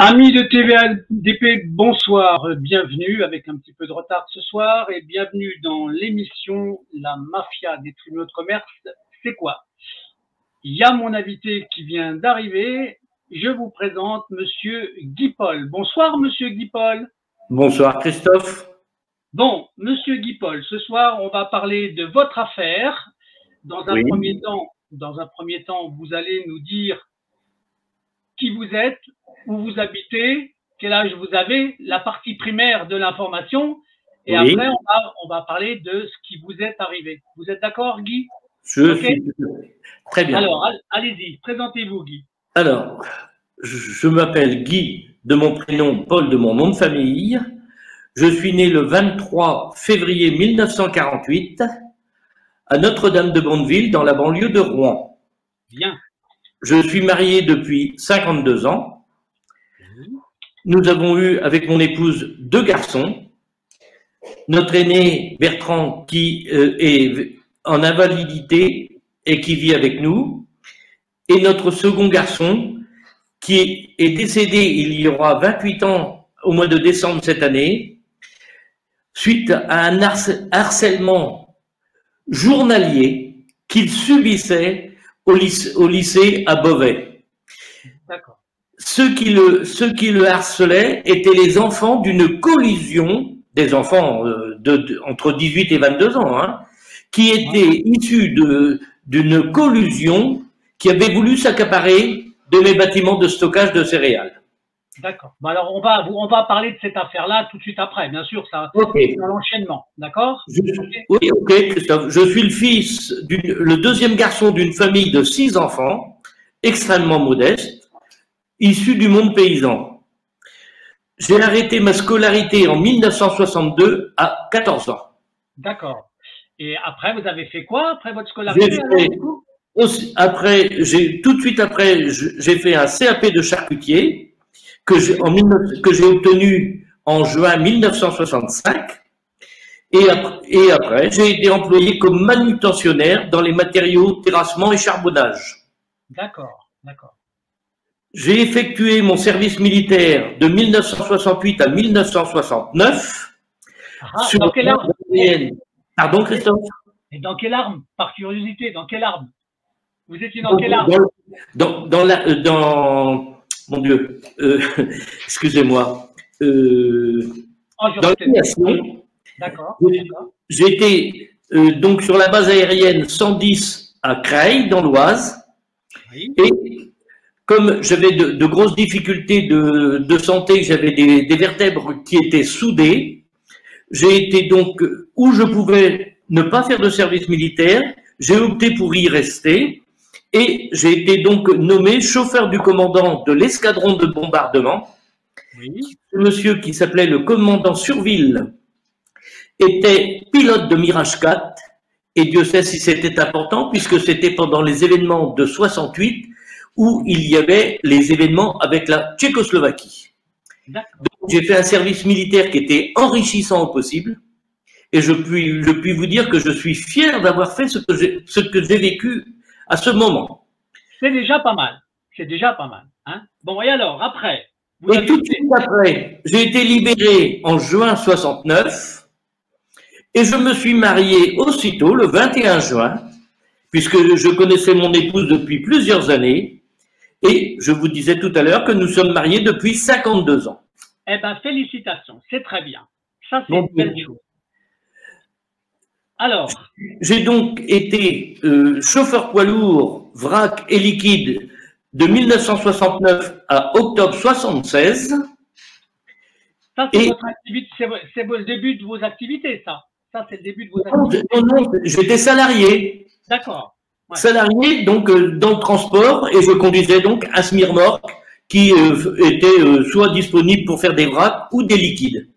Amis de TVADP, bonsoir, bienvenue avec un petit peu de retard ce soir et bienvenue dans l'émission La Mafia des tribunaux de commerce, c'est quoi? Il y a mon invité qui vient d'arriver, je vous présente Monsieur Guy Paul. Bonsoir Monsieur Guy Paul. Bonsoir Christophe. Bon, Monsieur Guy Paul, ce soir on va parler de votre affaire. Dans un premier temps, vous allez nous dire qui vous êtes, où vous habitez, quel âge vous avez, la partie primaire de l'information, et après on va parler de ce qui vous est arrivé. Vous êtes d'accord, Guy? Je suis très bien. Alors, allez-y, présentez-vous, Guy. Alors, je m'appelle Guy de mon prénom, Paul de mon nom de famille. Je suis né le 23 février 1948 à Notre-Dame-de-Bonneville, dans la banlieue de Rouen. Bien. Je suis marié depuis 52 ans. Nous avons eu, avec mon épouse, 2 garçons. Notre aîné, Bertrand, qui est en invalidité et qui vit avec nous. Et notre second garçon, qui est décédé il y aura 28 ans, au mois de décembre cette année, suite à un harcèlement journalier qu'il subissait au lycée à Beauvais. D'accord. Ceux qui le harcelaient étaient les enfants d'une collision, des enfants entre 18 et 22 ans, hein, qui étaient issus d'une collusion qui avait voulu s'accaparer de mes bâtiments de stockage de céréales. D'accord. Bon, alors, on va parler de cette affaire-là tout de suite après, bien sûr, ça, Okay. dans l'enchaînement, d'accord? Oui, ok, Christophe. Je suis le fils, le deuxième garçon d'une famille de 6 enfants, extrêmement modeste, issus du monde paysan. J'ai arrêté ma scolarité en 1962 à 14 ans. D'accord. Et après, vous avez fait quoi après votre scolarité? Tout de suite après, j'ai fait un CAP de charcutier que j'ai obtenu en juin 1965. Et après, j'ai été employé comme manutentionnaire dans les matériaux, terrassement et charbonnage. D'accord, d'accord. J'ai effectué mon service militaire de 1968 à 1969. Dans quelle arme? Pardon, Christophe? Et dans quelle arme? Par curiosité, dans quelle arme? Vous étiez dans quelle arme? Mon Dieu, excusez-moi. Dans l'aviation. D'accord. J'étais donc sur la base aérienne 110 à Creil, dans l'Oise. Oui. Et comme j'avais de grosses difficultés de santé, j'avais des vertèbres qui étaient soudées, j'ai été donc, où je pouvais ne pas faire de service militaire, j'ai opté pour y rester. Et j'ai été donc nommé chauffeur du commandant de l'escadron de bombardement. Oui. Ce monsieur qui s'appelait le commandant Surville était pilote de Mirage 4. Et Dieu sait si c'était important, puisque c'était pendant les événements de 68 où il y avait les événements avec la Tchécoslovaquie. Donc j'ai fait un service militaire qui était enrichissant au possible. Et je puis vous dire que je suis fier d'avoir fait ce que j'ai vécu à ce moment. C'est déjà pas mal. C'est déjà pas mal. Hein? Bon, et alors, après? Et tout de suite après, j'ai été libéré en juin 69 et je me suis marié aussitôt, le 21 juin, puisque je connaissais mon épouse depuis plusieurs années et je vous disais tout à l'heure que nous sommes mariés depuis 52 ans. Eh bien, félicitations, c'est très bien. Ça, c'est une belle chose. Alors, j'ai donc été chauffeur poids lourd, vrac et liquide de 1969 à octobre 76. Ça, c'est votre activité, c'est le début de vos activités, ça. Ça, c'est le début de vos activités. Non, j'étais salarié. D'accord. Ouais. Salarié, donc, dans le transport, et je conduisais donc un semi-remorque qui était soit disponible pour faire des vracs ou des liquides.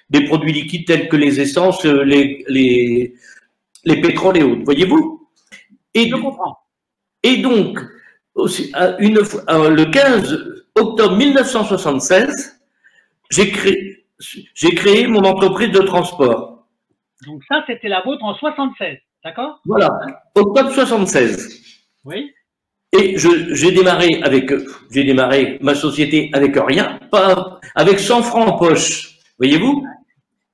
Des produits liquides tels que les essences, les pétroles et autres, voyez-vous? Je comprends. Et donc, le 15 octobre 1976, j'ai créé mon entreprise de transport. Donc ça, c'était la vôtre en 76, d'accord? Voilà, octobre 76. Oui. Et j'ai démarré ma société avec rien, pas avec 100 francs en poche, voyez-vous.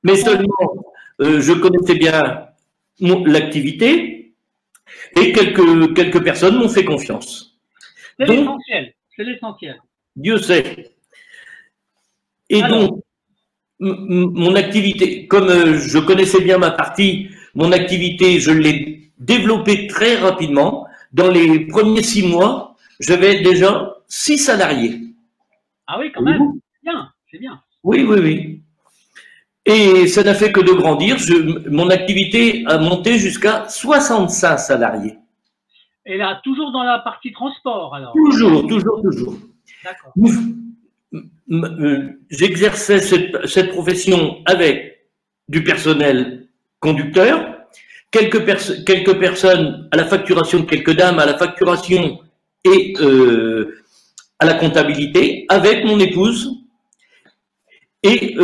Mais seulement, je connaissais bien l'activité et quelques personnes m'ont fait confiance. C'est l'essentiel, c'est l'essentiel. Dieu sait. Et alors, donc, mon activité, comme je connaissais bien ma partie, mon activité, je l'ai développée très rapidement. Dans les premiers 6 mois, j'avais déjà 6 salariés. Ah oui, quand même, c'est bien, c'est bien. Oui, oui, oui. Et ça n'a fait que de grandir. Mon activité a monté jusqu'à 65 salariés. Et là, toujours dans la partie transport, alors? Toujours, toujours, toujours. D'accord. J'exerçais cette profession avec du personnel conducteur, quelques personnes à la facturation, quelques dames à la facturation et à la comptabilité, avec mon épouse. Et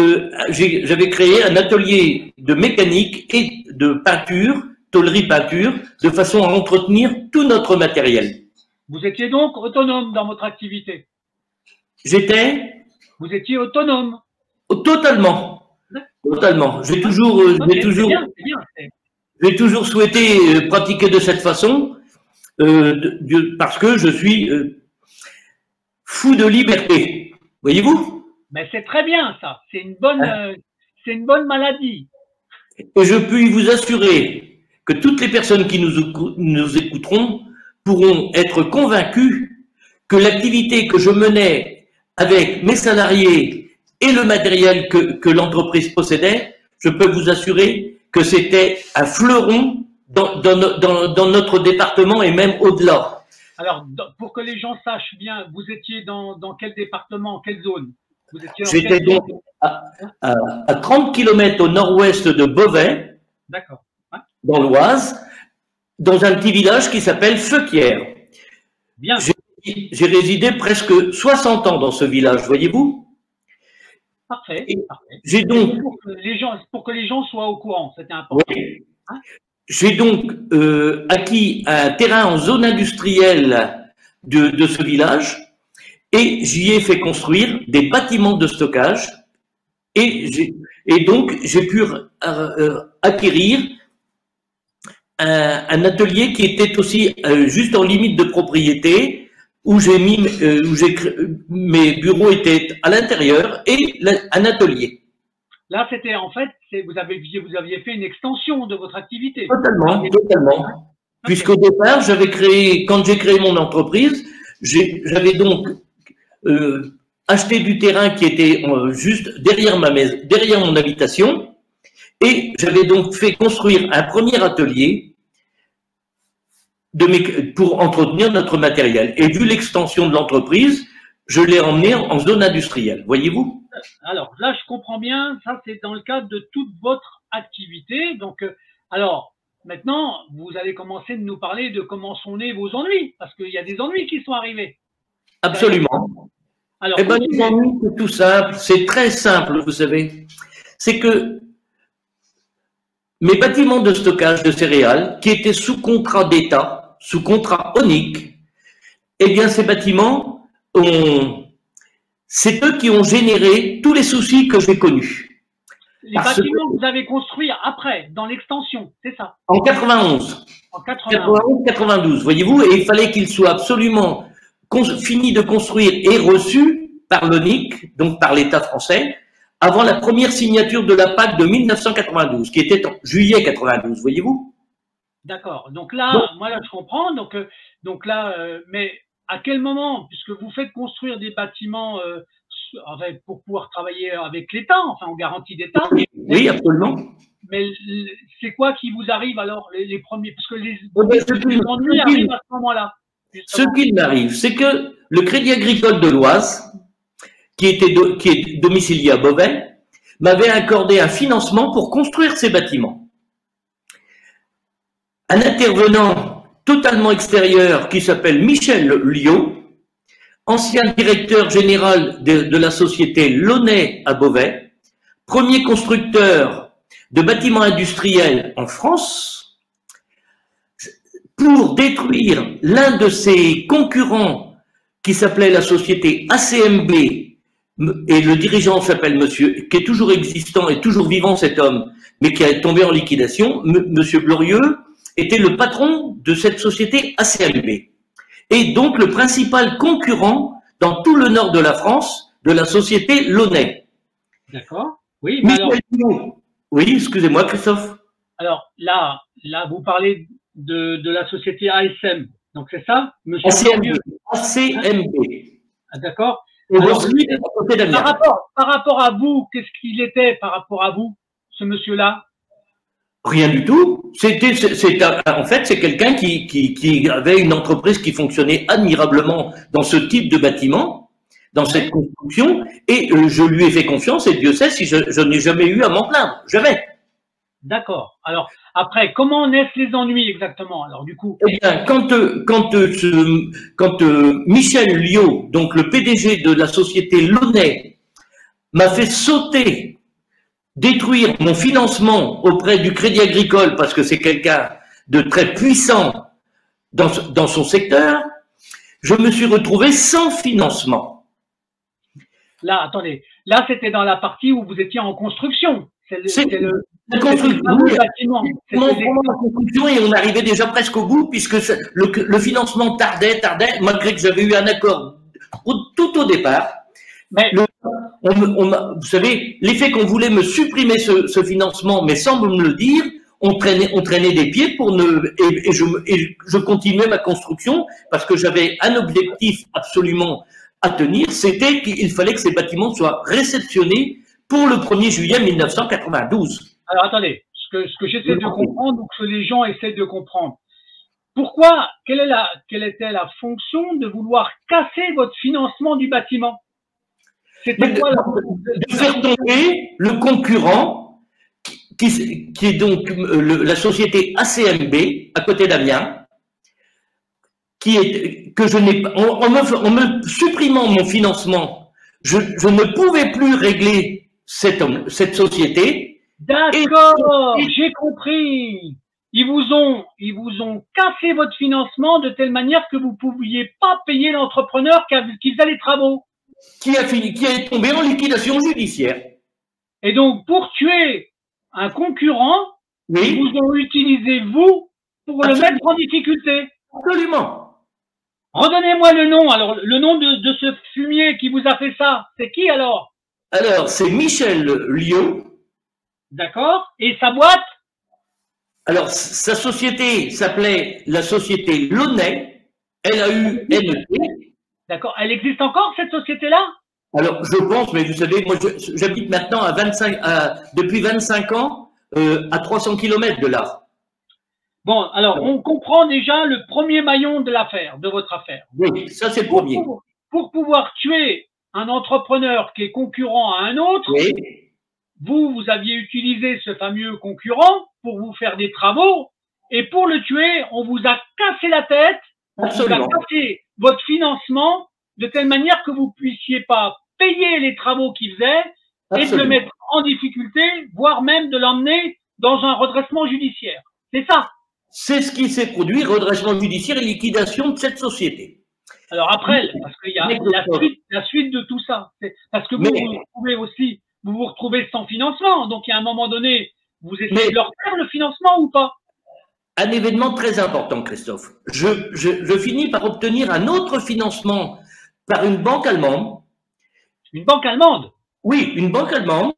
j'avais créé un atelier de mécanique et de peinture, tôlerie peinture, de façon à entretenir tout notre matériel. Vous étiez donc autonome dans votre activité? Vous étiez autonome? Totalement. Totalement. J'ai toujours souhaité pratiquer de cette façon parce que je suis fou de liberté. Voyez-vous? Mais c'est très bien ça. C'est une bonne maladie. Et je puis vous assurer que toutes les personnes qui nous écouteront pourront être convaincues que l'activité que je menais avec mes salariés et le matériel que l'entreprise possédait, je peux vous assurer que c'était un fleuron dans notre département et même au-delà. Alors, pour que les gens sachent bien, vous étiez dans quel département, quelle zone? J'étais donc à 30 km au nord-ouest de Beauvais, dans l'Oise, dans un petit village qui s'appelle Feuquières. Bien. J'ai résidé presque 60 ans dans ce village, voyez-vous? Parfait. J'ai donc pour que les gens soient au courant, c'était important. Oui. J'ai donc acquis un terrain en zone industrielle de ce village et j'y ai fait construire des bâtiments de stockage et donc j'ai pu acquérir un atelier qui était aussi juste en limite de propriété où mes bureaux étaient à l'intérieur et un atelier. Là, c'était en fait, vous aviez fait une extension de votre activité. Totalement, totalement. Okay. Puisqu'au départ, quand j'ai créé mon entreprise, j'avais donc acheté du terrain qui était juste derrière mon habitation, et j'avais donc fait construire un premier atelier pour entretenir notre matériel. Et vu l'extension de l'entreprise, je l'ai emmené en zone industrielle, voyez-vous? Alors là, je comprends bien, ça c'est dans le cadre de toute votre activité. Donc, alors, maintenant, vous allez commencer de nous parler de comment sont nés vos ennuis, parce qu'il y a des ennuis qui sont arrivés. Absolument. Alors, eh bien, les ennuis, c'est tout simple, c'est très simple, vous savez. C'est que mes bâtiments de stockage de céréales, qui étaient sous contrat d'État, sous contrat ONIC, eh bien, ces bâtiments c'est eux qui ont généré tous les soucis que j'ai connus. Les bâtiments que vous avez construits après, dans l'extension, c'est ça? En 91. En 91. 92, voyez-vous, et il fallait qu'ils soient absolument finis de construire et reçus par l'ONIC, donc par l'État français, avant la première signature de la PAC de 1992, qui était en juillet 92, voyez-vous? D'accord. Donc là, moi là, je comprends. Donc là, mais à quel moment, puisque vous faites construire des bâtiments pour pouvoir travailler avec l'État, enfin en garantie d'État? Oui, absolument. Mais c'est quoi qui vous arrive alors, les premiers? Parce que les ennuis arrivent à ce moment-là. Ce qui m'arrive, c'est que le Crédit Agricole de l'Oise, qui est domicilié à Beauvais, m'avait accordé un financement pour construire ces bâtiments. Un intervenant totalement extérieur qui s'appelle Michel Liot, ancien directeur général de la société Launay à Beauvais, premier constructeur de bâtiments industriels en France, pour détruire l'un de ses concurrents qui s'appelait la société ACMB, et le dirigeant s'appelle monsieur, qui est toujours existant et toujours vivant cet homme, mais qui est tombé en liquidation, monsieur Glorieux était le patron de cette société ACMB. Et donc le principal concurrent dans tout le nord de la France de la société Launay. D'accord. Oui, mais alors, oui, excusez-moi Christophe. Alors là, vous parlez de la société ASM. Donc c'est ça, monsieur ACMB. ACMB. Ah, d'accord. Alors, lui, par rapport à vous, qu'est-ce qu'il était par rapport à vous, ce monsieur-là? Rien du tout. En fait, c'est quelqu'un qui avait une entreprise qui fonctionnait admirablement dans ce type de bâtiment, dans cette construction, et je lui ai fait confiance, et Dieu sait si je n'ai jamais eu à m'en plaindre. Jamais. D'accord. Alors, après, comment naissent les ennuis exactement, alors, du coup? Eh bien, quand Michel Liot, donc le PDG de la société Launay, m'a fait sauter, détruire mon financement auprès du Crédit Agricole, parce que c'est quelqu'un de très puissant dans son secteur, je me suis retrouvé sans financement. Là, attendez, là c'était dans la partie où vous étiez en construction. La construction, et on arrivait déjà presque au bout, puisque le financement tardait, malgré que j'avais eu un accord tout au départ. Mais vous savez, l'effet qu'on voulait me supprimer ce financement, mais sans me le dire, on traînait des pieds pour et je continuais ma construction parce que j'avais un objectif absolument à tenir, c'était qu'il fallait que ces bâtiments soient réceptionnés pour le 1er juillet 1992. Alors attendez, ce que j'essaie de comprendre, ou que les gens essaient de comprendre, pourquoi, quelle était la fonction de vouloir casser votre financement du bâtiment? C'était quoi de faire tomber le concurrent qui est donc la société ACMB à côté d'Amiens, en me supprimant mon financement, je ne pouvais plus régler cette société. D'accord, j'ai compris. Ils vous ont cassé votre financement de telle manière que vous ne pouviez pas payer l'entrepreneur qui faisait les travaux. Qui est tombé en liquidation judiciaire. Et donc, pour tuer un concurrent, oui, ils vous ont utilisé, vous, pour le mettre en difficulté. Absolument. Redonnez-moi le nom. Alors, le nom de ce fumier qui vous a fait ça, c'est qui alors? Alors, c'est Michel Liot. D'accord. Et sa boîte? Alors, sa société s'appelait la société Launay, L-A-U-N-E-T. D'accord. Elle existe encore, cette société-là? Alors, je pense, mais vous savez, moi, j'habite maintenant depuis 25 ans à 300 km de là. Bon, alors, on comprend déjà le premier maillon de l'affaire, de votre affaire. Oui, ça c'est le premier. Pour pouvoir tuer un entrepreneur qui est concurrent à un autre, oui, vous aviez utilisé ce fameux concurrent pour vous faire des travaux, et pour le tuer, on vous a cassé la tête, absolument, on vous a cassé votre financement de telle manière que vous ne puissiez pas payer les travaux qu'il faisait et de le mettre en difficulté, voire même de l'emmener dans un redressement judiciaire. C'est ça? C'est ce qui s'est produit, redressement judiciaire et liquidation de cette société. Alors après, parce qu'il y a la suite de tout ça, parce que vous vous retrouvez sans financement, donc il y a un moment donné, vous essayez de leur faire le financement ou pas? Un événement très important, Christophe. Je finis par obtenir un autre financement par une banque allemande. Une banque allemande? Oui, une banque allemande.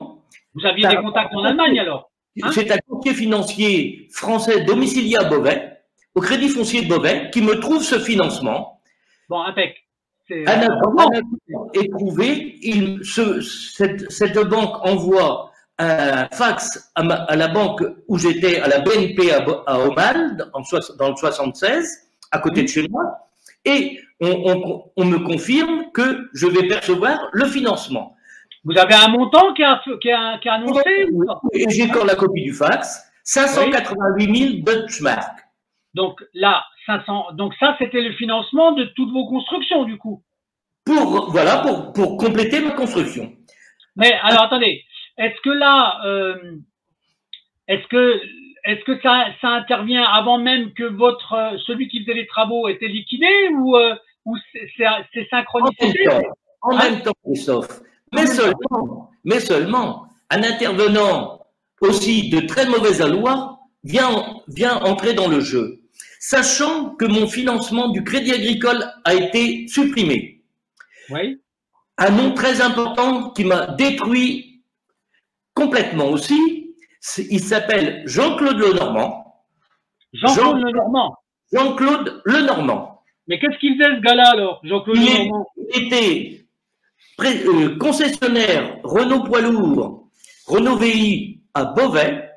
Vous aviez des contacts en Allemagne alors? C'est un courtier financier français domicilié à Beauvais, au Crédit Foncier de Beauvais, qui me trouve ce financement. Bon, impec. Un accord éprouvé, cette banque envoie un fax à la banque où j'étais, à la BNP à Oman, dans le 76, à côté de chez moi, et on me confirme que je vais percevoir le financement. Vous avez un montant qui est annoncé? Et j'ai encore la copie du fax, 588 000 Deutschmark. Donc là, donc ça, c'était le financement de toutes vos constructions, du coup. Pour compléter ma construction. Mais alors, attendez, est-ce que là, est-ce que est-ce que ça intervient avant même que celui qui faisait les travaux était liquidé ou c'est synchronisé? En même temps, Christophe. Mais seulement, un intervenant aussi de très mauvaise aloi vient entrer dans le jeu, sachant que mon financement du Crédit Agricole a été supprimé. Oui. Un nom très important qui m'a détruit complètement aussi, il s'appelle Jean-Claude Lenormand. Jean-Claude Lenormand. Jean-Claude Lenormand. Mais qu'est-ce qu'il faisait ce gars-là alors, Jean-Claude Lenormand? Il était concessionnaire Renault poids lourd, Renault VI à Beauvais.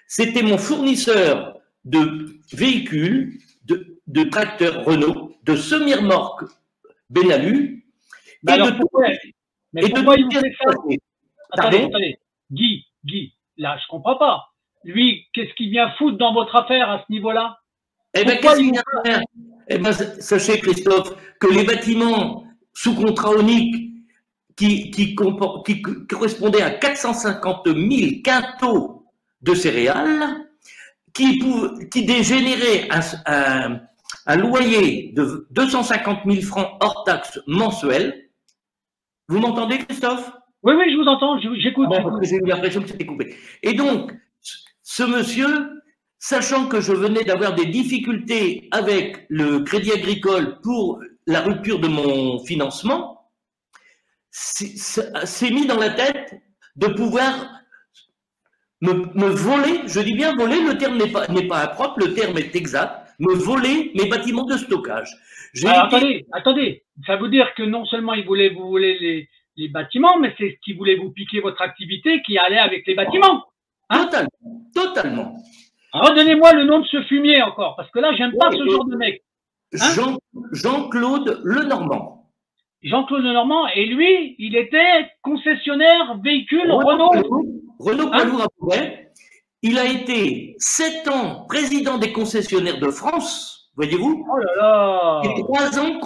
C'était mon fournisseur de véhicules, de tracteurs Renault, de semi-remorques Benalu. Mais alors pourquoi il vous fait ça? Attendez. Guy, là, je comprends pas. Lui, qu'est-ce qu'il vient foutre dans votre affaire à ce niveau-là? Eh bien, qu'est-ce qu'il vient faire? Eh bien, sachez, Christophe, que les bâtiments sous contrat unique qui correspondaient à 450 000 quintaux de céréales, qui dégénéraient un loyer de 250 000 francs hors taxes mensuels. Vous m'entendez, Christophe? Oui, je vous entends, j'écoute. J'ai eu l'impression que c'était coupé. Et donc, ce monsieur, sachant que je venais d'avoir des difficultés avec le Crédit Agricole pour la rupture de mon financement, s'est mis dans la tête de pouvoir me voler, je dis bien voler, le terme n'est pas impropre, le terme est exact, me voler mes bâtiments de stockage. Attendez, ça veut dire que non seulement il voulait vous voler les bâtiments, mais c'est qu'il voulait vous piquer votre activité qui allait avec les bâtiments. Hein? Totalement. Redonnez-moi le nom de ce fumier encore, parce que là, j'aime pas ce genre de mec. Hein? Jean-Claude Lenormand. Jean-Claude Lenormand, et lui, il était concessionnaire véhicule Renault. Renault poids lourd à Beauvais. Il a été 7 ans président des concessionnaires de France, voyez-vous. Oh là là. Et 3 ans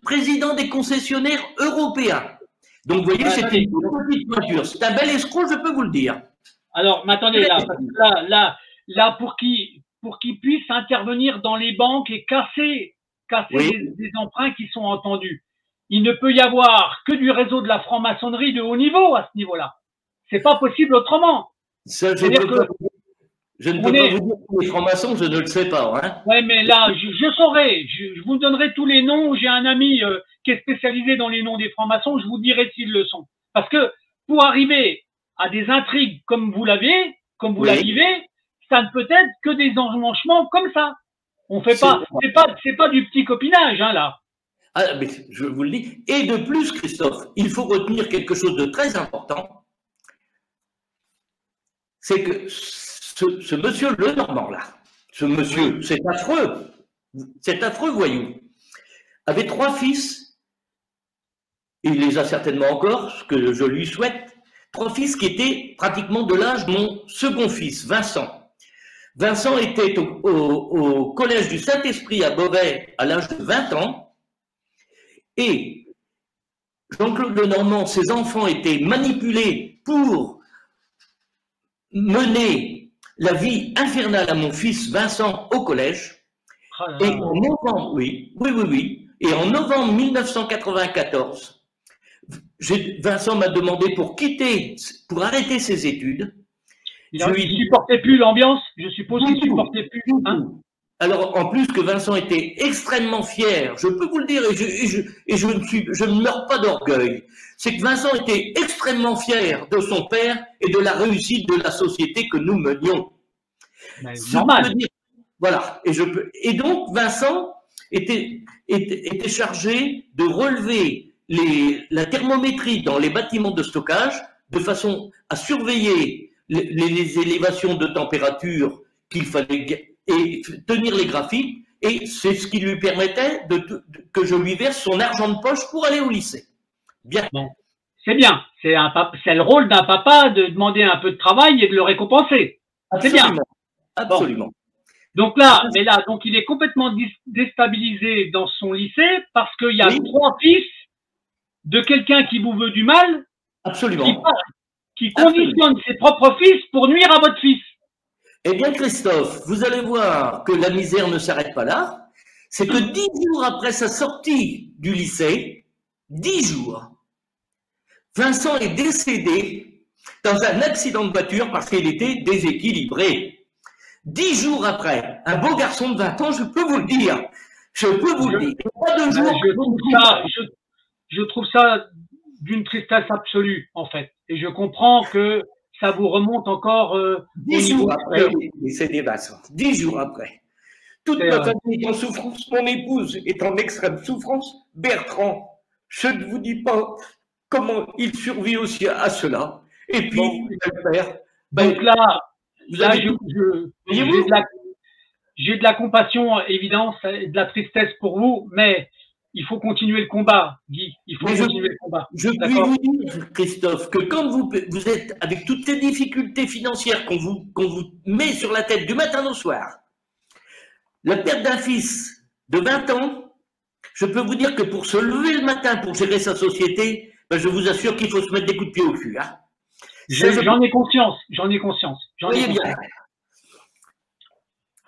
président des concessionnaires européens. Donc, vous voyez, c'était une petite voiture. C'est un bel escroc, je peux vous le dire. Alors, mais attendez, là, pour qu'il puisse intervenir dans les banques et casser des emprunts qui sont entendus, il ne peut y avoir que du réseau de la franc-maçonnerie de haut niveau à ce niveau-là. C'est pas possible autrement. Ça, je ne peux pas vous dire que les francs-maçons, je ne le sais pas. Hein. Oui, mais là, je saurai. Je vous donnerai tous les noms. J'ai un ami qui est spécialisé dans les noms des francs-maçons. Je vous dirai s'ils le sont. Parce que pour arriver à des intrigues comme vous la vivez, ça ne peut être que des enmanchements comme ça. On fait pas, c'est pas du petit copinage, hein, là. Ah, mais je vous le dis. Et de plus, Christophe, il faut retenir quelque chose de très important. C'est que ce monsieur Lenormand là, ce monsieur, cet affreux voyou, avait 3 fils, et il les a certainement encore, ce que je lui souhaite, 3 fils qui étaient pratiquement de l'âge de mon second fils, Vincent. Vincent était au collège du Saint-Esprit à Beauvais à l'âge de 20 ans, et Jean-Claude Lenormand, ses enfants étaient manipulés pour mener la vie infernale à mon fils Vincent au collège. Et en novembre, et en novembre 1994, Vincent m'a demandé pour arrêter ses études. Il ne supportait plus l'ambiance, je suppose qu'il ne supportait plus. Hein? Alors, en plus que Vincent était extrêmement fier, je peux vous le dire, et je ne meurs pas d'orgueil, c'est que Vincent était extrêmement fier de son père et de la réussite de la société que nous menions. Normal. Voilà. Et donc, Vincent était chargé de relever la thermométrie dans les bâtiments de stockage de façon à surveiller les élévations de température qu'il fallait et tenir les graphiques, et c'est ce qui lui permettait que je lui verse son argent de poche pour aller au lycée. Bien. Bon. C'est bien. C'est le rôle d'un papa de demander un peu de travail et de le récompenser. C'est bien. Absolument. Bon. Donc là, donc il est complètement déstabilisé dans son lycée parce qu'il y a 3 fils de quelqu'un qui vous veut du mal. Absolument. Qui conditionne ses propres fils pour nuire à votre fils. Eh bien, Christophe, vous allez voir que la misère ne s'arrête pas là. C'est que 10 jours après sa sortie du lycée, 10 jours, Vincent est décédé dans un accident de voiture parce qu'il était déséquilibré. 10 jours après, un beau garçon de 20 ans, je peux vous le dire. Je peux vous le dire. Pas de jour. Je trouve ça d'une tristesse absolue, en fait. Et je comprends que ça vous remonte encore 10 jours après, il est décédé, Vincent. 10 jours après. Toute ma famille est en souffrance. Mon épouse est en extrême souffrance. Bertrand, je ne vous dis pas comment il survit aussi à cela. Et puis, bon, le père. Donc là j'ai de la compassion, évidemment, et de la tristesse pour vous, mais il faut continuer le combat, Guy. Il faut continuer le combat. Je puis vous dire, Christophe, que quand vous êtes avec toutes ces difficultés financières qu'on vous met sur la tête du matin au soir, la perte d'un fils de 20 ans, je peux vous dire que pour se lever le matin pour gérer sa société, ben je vous assure qu'il faut se mettre des coups de pied au cul. Hein. J'en ai conscience, bien.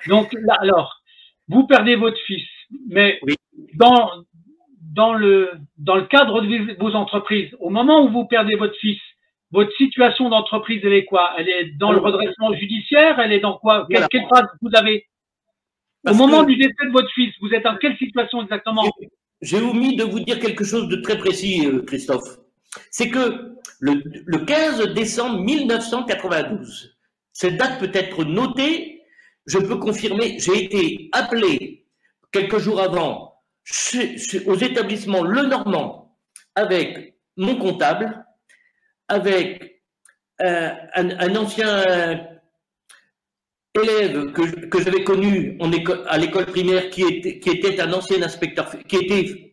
Donc là, alors, vous perdez votre fils, mais oui. dans le cadre de vos entreprises, au moment où vous perdez votre fils, votre situation d'entreprise, elle est quoi? Elle est dans le redressement judiciaire? Elle est dans quoi? Quelle phase vous avez? Au moment du décès de votre fils, vous êtes dans quelle situation exactement? J'ai omis de vous dire quelque chose de très précis, Christophe. C'est que le 15 décembre 1992, cette date peut être notée, je peux confirmer, j'ai été appelé quelques jours avant aux établissements Lenormand avec mon comptable, avec un ancien élève que j'avais connu à l'école primaire qui était un ancien inspecteur, qui était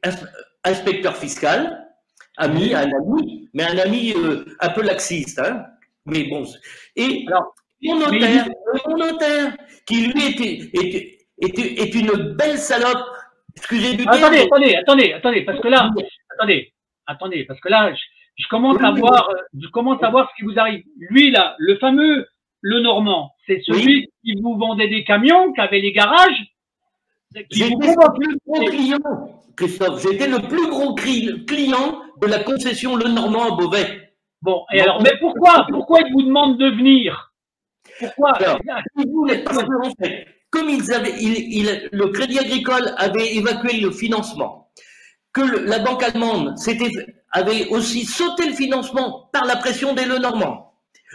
inspecteur fiscal, un ami, mais un ami un peu laxiste, hein, mais bon. Et alors, mon notaire, qui lui est une belle salope. Excusez du terme. Attendez, parce que là, parce que là, je commence à voir ce qui vous arrive. Lui là, le fameux Lenormand, c'est celui qui vous vendait des camions, qui avait les garages. J'étais le plus gros client, Christophe. J'étais le plus gros client de la concession Lenormand à Beauvais. Bon, et alors, mais pourquoi il vous demande de venir? Pourquoi? Comme le Crédit Agricole avait évacué le financement, que la banque allemande avait aussi sauté le financement par la pression des Lenormand.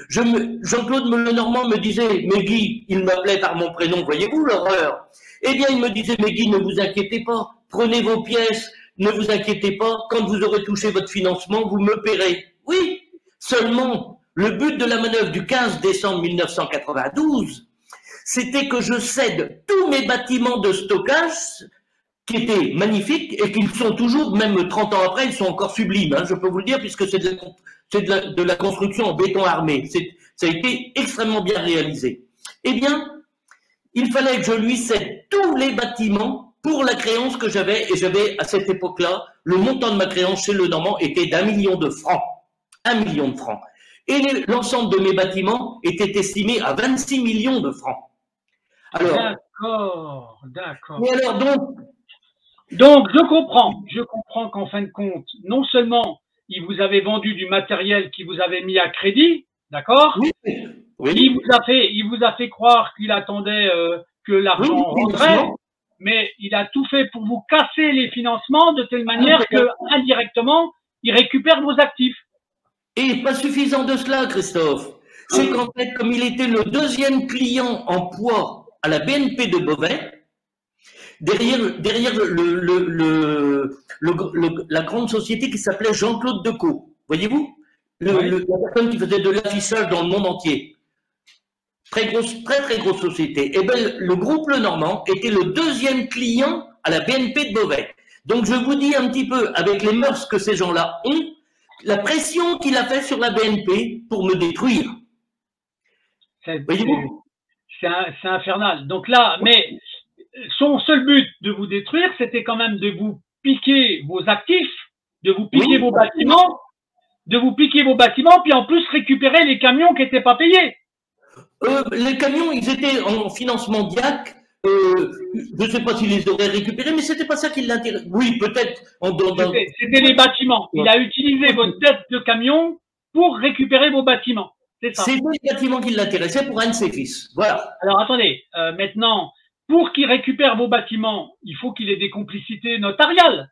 Jean-Claude Lenormand me disait, mais Guy, il m'appelait par mon prénom, voyez-vous l'horreur? Eh bien, il me disait, mais Guy, ne vous inquiétez pas, prenez vos pièces, ne vous inquiétez pas, quand vous aurez touché votre financement, vous me paierez. Oui, seulement, le but de la manœuvre du 15 décembre 1992, c'était que je cède tous mes bâtiments de stockage, qui étaient magnifiques et qui sont toujours, même 30 ans après, ils sont encore sublimes, hein, je peux vous le dire, puisque c'est de la construction en béton armé. Ça a été extrêmement bien réalisé. Eh bien, il fallait que je lui cède tous les bâtiments pour la créance que j'avais, et j'avais à cette époque-là, le montant de ma créance chez Lenormand était d'1 million de francs. 1 million de francs. Et l'ensemble de mes bâtiments était estimé à 26 millions de francs. Alors, d'accord. Et alors donc, je comprends qu'en fin de compte, non seulement il vous avait vendu du matériel qui vous avait mis à crédit, d'accord? Oui. Il vous a fait croire qu'il attendait que l'argent rentrait, mais il a tout fait pour vous casser les financements de telle manière que, indirectement, il récupère vos actifs. Et pas suffisant de cela, Christophe. C'est qu'en fait, comme il était le deuxième client en poids à la BNP de Beauvais, derrière la grande société qui s'appelait Jean-Claude Decaux, voyez-vous, la personne qui faisait de l'affichage dans le monde entier. Très grosse société. Et bien, le groupe Lenormand était le deuxième client à la BNP de Beauvais. Donc, je vous dis un petit peu, avec les mœurs que ces gens-là ont, la pression qu'il a fait sur la BNP pour me détruire. Voyez-vous ? C'est infernal. Donc là, mais son seul but de vous détruire, c'était quand même de vous piquer vos actifs, de vous piquer vos bâtiments, puis en plus récupérer les camions qui n'étaient pas payés. Les camions, ils étaient en financement DIAC. Je ne sais pas s'il les aurait récupérés, mais c'était pas ça qui l'intéressait. Oui, peut-être. C'était les bâtiments. Il a utilisé votre tête de camion pour récupérer vos bâtiments. C'est ça. C'était les bâtiments qui l'intéressaient pour un de ses fils. Voilà. Alors attendez, maintenant, pour qu'il récupère vos bâtiments, il faut qu'il ait des complicités notariales.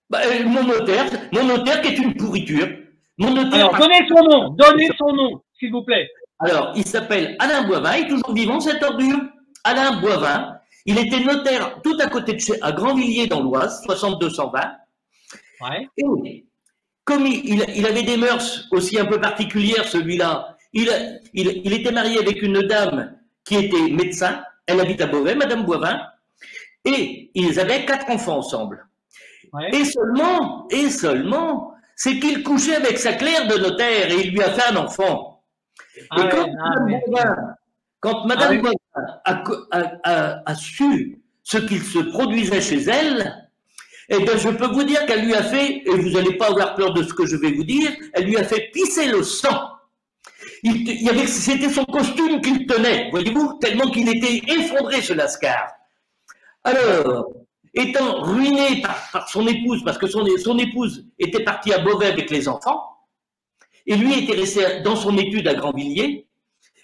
Bah, mon notaire qui est une pourriture. Mon notaire. Alors, donnez son nom, s'il vous plaît. Alors, il s'appelle Alain Boivin, il est toujours vivant, cette ordure. Alain Boivin, il était notaire tout à côté de à Grandvilliers dans l'Oise, 6220. Ouais. Et comme il avait des mœurs aussi un peu particulières, celui-là, il était marié avec une dame qui était médecin, elle habite à Beauvais, Madame Boivin, et ils avaient 4 enfants ensemble. Ouais. Et seulement, c'est qu'il couchait avec sa clerc de notaire et il lui a fait un enfant. Et quand Madame Boivin a su ce qu'il se produisait chez elle, eh bien, je peux vous dire qu'elle lui a fait, et vous n'allez pas avoir peur de ce que je vais vous dire, elle lui a fait pisser le sang. C'était son costume qu'il tenait, voyez-vous, tellement qu'il était effondré, ce Lascar. Alors, étant ruiné par son épouse, parce que son épouse était partie à Beauvais avec les enfants, et lui était resté dans son étude à Grandvilliers,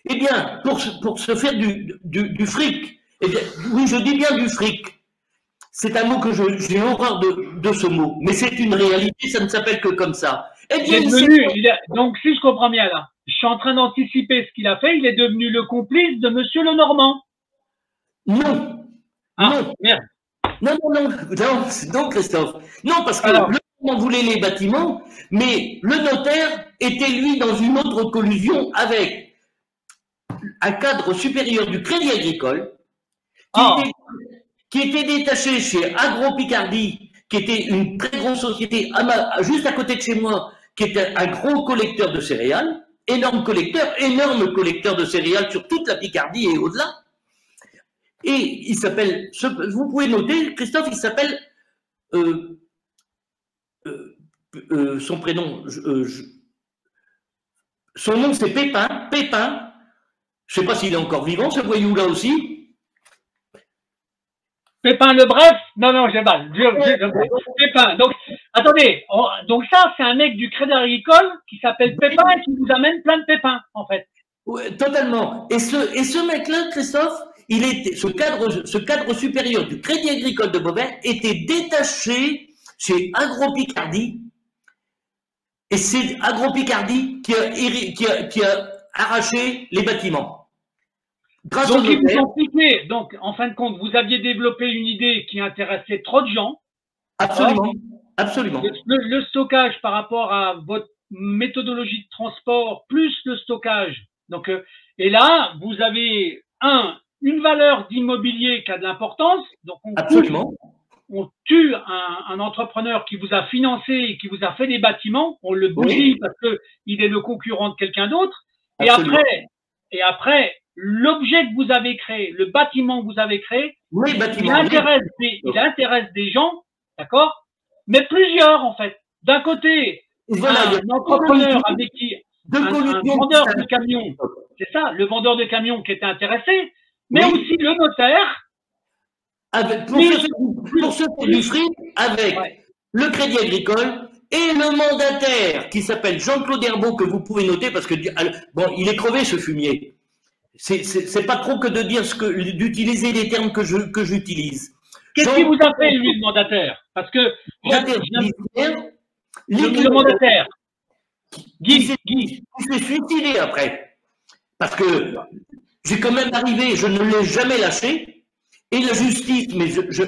eh bien, pour se faire du fric, eh bien, oui, je dis bien du fric, c'est un mot que j'ai horreur de ce mot, mais c'est une réalité, ça ne s'appelle que comme ça. Eh bien, donc, si je comprends bien là, je suis en train d'anticiper ce qu'il a fait, il est devenu le complice de Monsieur Lenormand. Non. Ah, non. Merde. Non, Christophe. Non, parce que le Lenormand voulait les bâtiments, mais le notaire était, lui, dans une autre collusion avec un cadre supérieur du Crédit Agricole qui était détaché chez Agro Picardie, qui était une très grosse société juste à côté de chez moi, qui était un gros collecteur de céréales, énorme collecteur de céréales sur toute la Picardie et au-delà. Et il s'appelle, vous pouvez noter, Christophe, il s'appelle, son prénom, son nom c'est Pépin, je ne sais pas s'il est encore vivant, ce voyou-là aussi. Pépin le Bref? Non, j'ai mal. Pépin. Donc, attendez. Donc ça, c'est un mec du Crédit Agricole qui s'appelle Pépin et qui vous amène plein de pépins, en fait. Oui, totalement. Et ce mec-là, Christophe, ce cadre supérieur du Crédit Agricole de Beauvais était détaché chez Agro Picardie. Et c'est Agro Picardie qui a arraché les bâtiments. Donc, ils vous ont piqué. Donc, en fin de compte, vous aviez développé une idée qui intéressait trop de gens. Absolument. Absolument. Le stockage par rapport à votre méthodologie de transport, plus le stockage. Donc, et là, vous avez une valeur d'immobilier qui a de l'importance. Donc, on tue un entrepreneur qui vous a financé et qui vous a fait des bâtiments. On le bousille parce qu'il est le concurrent de quelqu'un d'autre. Et après, l'objet que vous avez créé, le bâtiment que vous avez créé, il intéresse des gens, d'accord? Mais plusieurs, en fait. D'un côté, un entrepreneur avec qui, un vendeur de camion, c'est ça, le vendeur de camion qui était intéressé, mais aussi le notaire. Pour se faire du fric avec le Crédit Agricole et le mandataire qui s'appelle Jean-Claude Herbeau, que vous pouvez noter parce que, bon, il est crevé ce fumier. C'est pas trop que de dire d'utiliser les termes que j'utilise. Qu'est-ce qu'il vous a fait, lui, le mandataire? Parce que le mandataire, Guy s'est suicidé après. Parce que j'ai quand même arrivé, je ne l'ai jamais lâché. Et la justice, mais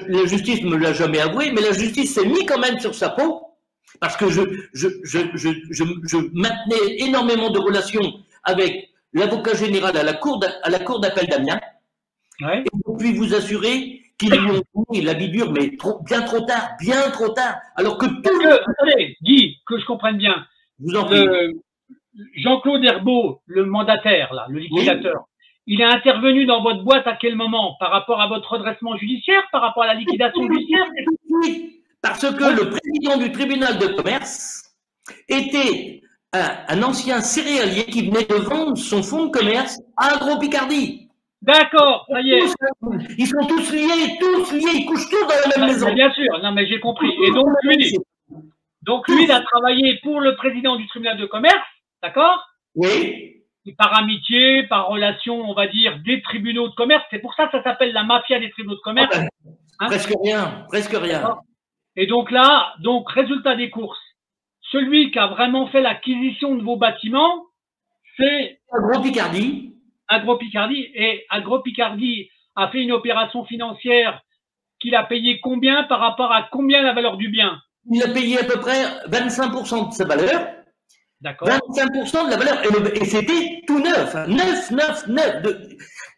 la justice ne me l'a jamais avoué, mais la justice s'est mis quand même sur sa peau. Parce que je maintenais énormément de relations avec l'avocat général à la cour d'appel d'Amiens. Et je puis vous assurer qu'ils lui ont mis la bidure, mais bien trop tard. Alors que attendez, Guy, que je comprenne bien. Vous en prie. Jean-Claude Herbeau, le mandataire, là, le liquidateur, il est intervenu dans votre boîte à quel moment? Par rapport à votre redressement judiciaire? Par rapport à la liquidation judiciaire? Oui, parce que le président du tribunal de commerce était un ancien céréalier qui venait de vendre son fonds de commerce à Agro-Picardie. D'accord, ça y est. Ils sont tous liés, ils couchent tous dans la même maison. Bien sûr, non mais j'ai compris. Et donc lui, il a travaillé pour le président du tribunal de commerce, d'accord? Oui. Et par amitié, par relation, on va dire, des tribunaux de commerce. C'est pour ça que ça s'appelle la mafia des tribunaux de commerce. Hein, presque rien, presque rien. Et donc là, résultat des courses, celui qui a vraiment fait l'acquisition de vos bâtiments, c'est Agro-Picardie. Agro-Picardie. Et Agro-Picardie a fait une opération financière qu'il a payé combien par rapport à combien la valeur du bien? Il a payé à peu près 25% de sa valeur. D'accord. 25% de la valeur. Et c'était tout neuf. Hein, neuf.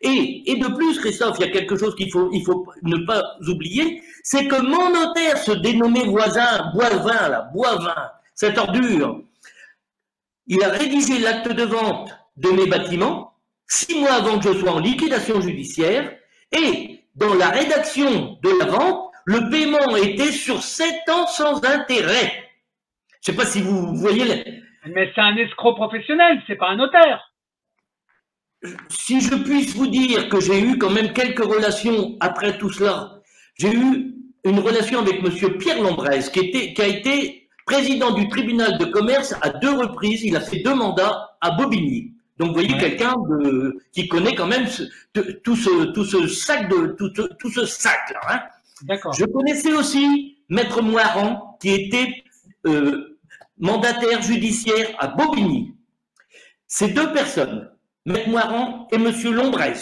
Et de plus, Christophe, il y a quelque chose qu'il faut ne pas oublier, c'est que mon notaire, ce dénommé voisin, Boivin, cette ordure, il a rédigé l'acte de vente de mes bâtiments 6 mois avant que je sois en liquidation judiciaire, et dans la rédaction de la vente, le paiement était sur 7 ans sans intérêt. Je ne sais pas si vous voyez. Mais c'est un escroc professionnel, c'est pas un notaire. Si je puisse vous dire que j'ai eu quand même quelques relations après tout cela, j'ai eu une relation avec monsieur Pierre Lambrez, qui a été président du tribunal de commerce à 2 reprises. Il a fait 2 mandats à Bobigny. Donc vous voyez, quelqu'un qui connaît quand même tout ce sac là. Hein. D'accord. Je connaissais aussi Maître Moiran, qui était mandataire judiciaire à Bobigny. Ces 2 personnes, Maître Moiran et monsieur Lombrez,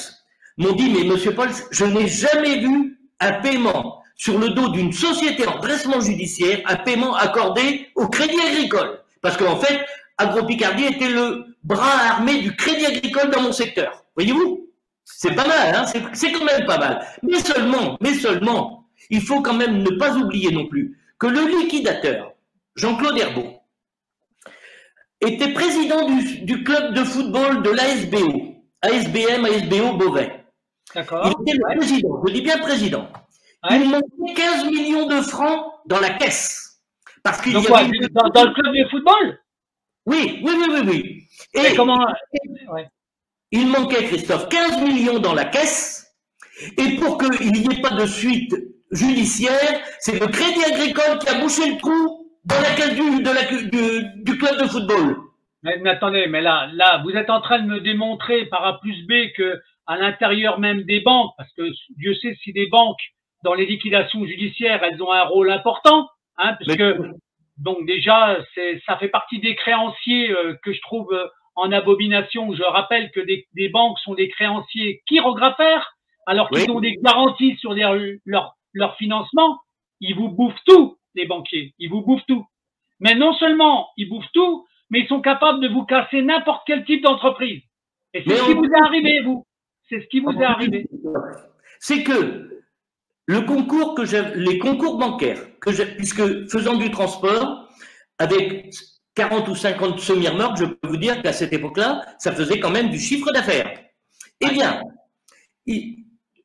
m'ont dit, mais monsieur Paul, je n'ai jamais vu un paiement sur le dos d'une société en redressement judiciaire, un paiement accordé au Crédit Agricole. Parce qu'en fait, Agro-Picardie était le bras armé du Crédit Agricole dans mon secteur. Voyez-vous? C'est pas mal, hein, c'est quand même pas mal. Mais seulement, il faut quand même ne pas oublier non plus que le liquidateur, Jean-Claude Herbeau, était président du club de football de l'ASBO, ASBO Beauvais. D'accord. Il était le président, je dis bien président. Il manquait 15 millions de francs dans la caisse. Parce qu'il y avait dans le club de football? Oui. Et comment il manquait, Christophe, 15 millions dans la caisse, et pour qu'il n'y ait pas de suite judiciaire, c'est le Crédit Agricole qui a bouché le trou dans la caisse du club de football. Mais attendez, mais là, vous êtes en train de me démontrer par A plus B que à l'intérieur même des banques, parce que Dieu sait si des banques, dans les liquidations judiciaires, elles ont un rôle important, hein, puisque donc déjà, ça fait partie des créanciers que je trouve en abomination. Je rappelle que des banques sont des créanciers chirographaires, alors qu'ils ont des garanties sur leur financement. Ils vous bouffent tout, les banquiers. Ils vous bouffent tout. Mais non seulement ils bouffent tout, mais ils sont capables de vous casser n'importe quel type d'entreprise. Et c'est ce qui vous est arrivé, vous. C'est ce qui vous est arrivé. C'est que les concours bancaires, puisque faisant du transport, avec 40 ou 50 semi-remorques, je peux vous dire qu'à cette époque-là, ça faisait quand même du chiffre d'affaires. Eh bien,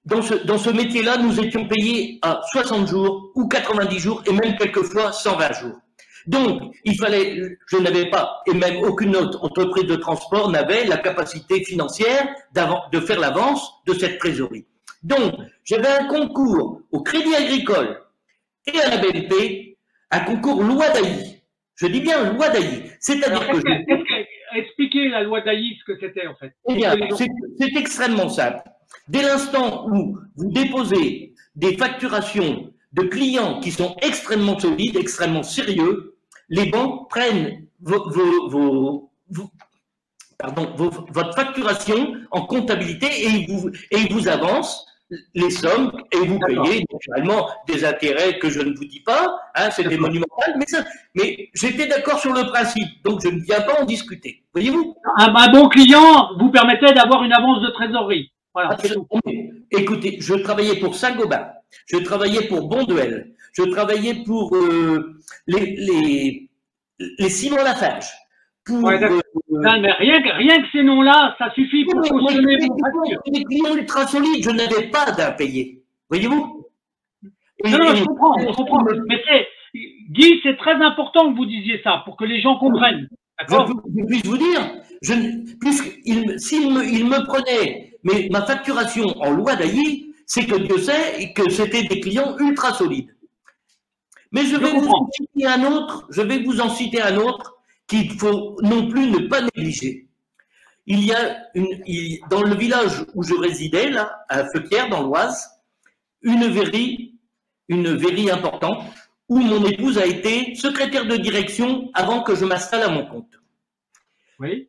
dans ce métier-là, nous étions payés à 60 jours ou 90 jours et même quelquefois 120 jours. Donc, je n'avais pas, et même aucune autre entreprise de transport n'avait la capacité financière de faire l'avance de cette trésorerie. Donc, j'avais un concours au Crédit Agricole et à la BNP, un concours loi d'Ailly. Je dis bien loi d'Ailly. C'est-à-dire que expliquez la loi d'Ailly, ce que c'était en fait. Eh bien, c'est extrêmement simple. Dès l'instant où vous déposez des facturations de clients qui sont extrêmement solides, extrêmement sérieux, les banques prennent votre facturation en comptabilité et ils vous avancent les sommes et vous payez naturellement des intérêts que je ne vous dis pas, hein, c'était monumental, mais j'étais d'accord sur le principe, donc je ne viens pas en discuter. Voyez-vous? Un bon client vous permettait d'avoir une avance de trésorerie. Voilà. Écoutez, je travaillais pour Saint-Gobain, je travaillais pour Bonduel, je travaillais pour les Simon Lafarge. Non, mais rien que ces noms-là, ça suffit pour cautionner vos factures. Les clients ultra solides, je n'avais pas d'impayés. Voyez-vous? Non, je comprends. Mais Guy, c'est très important que vous disiez ça, pour que les gens comprennent. je puis vous dire, s'il me prenait ma facturation en loi d'Ailly, c'est que Dieu sait que c'était des clients ultra solides. Mais je vais vous en citer un autre qu'il faut non plus ne pas négliger. Il y a dans le village où je résidais, là, à Feuquières, dans l'Oise, une verrie importante, où mon épouse a été secrétaire de direction avant que je m'installe à mon compte. Oui.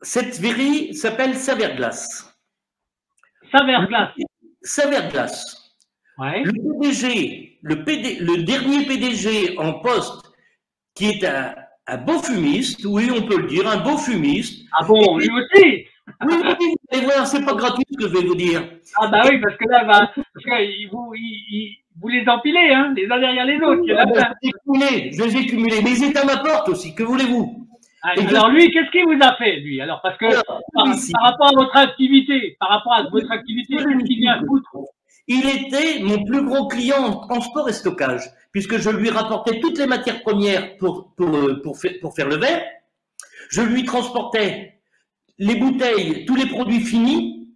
Cette verrie s'appelle Saverglace. Saverglace. Ouais. Le dernier PDG en poste, qui est un beau fumiste, oui, on peut le dire, un beau fumiste. Ah bon, lui aussi? Oui, vous allez voir, c'est pas gratuit ce que je vais vous dire. Ah bah oui, parce que là, vous les empilez, hein, les uns derrière les autres. Je les ai cumulés, mais ils étaient à ma porte aussi, que voulez-vous? Alors lui, qu'est-ce qu'il vous a fait, lui? Alors, parce que par rapport à votre activité, qu'est-ce qu'il vient foutre? Il était mon plus gros client en transport et stockage, puisque je lui rapportais toutes les matières premières pour faire le verre. Je lui transportais les bouteilles, tous les produits finis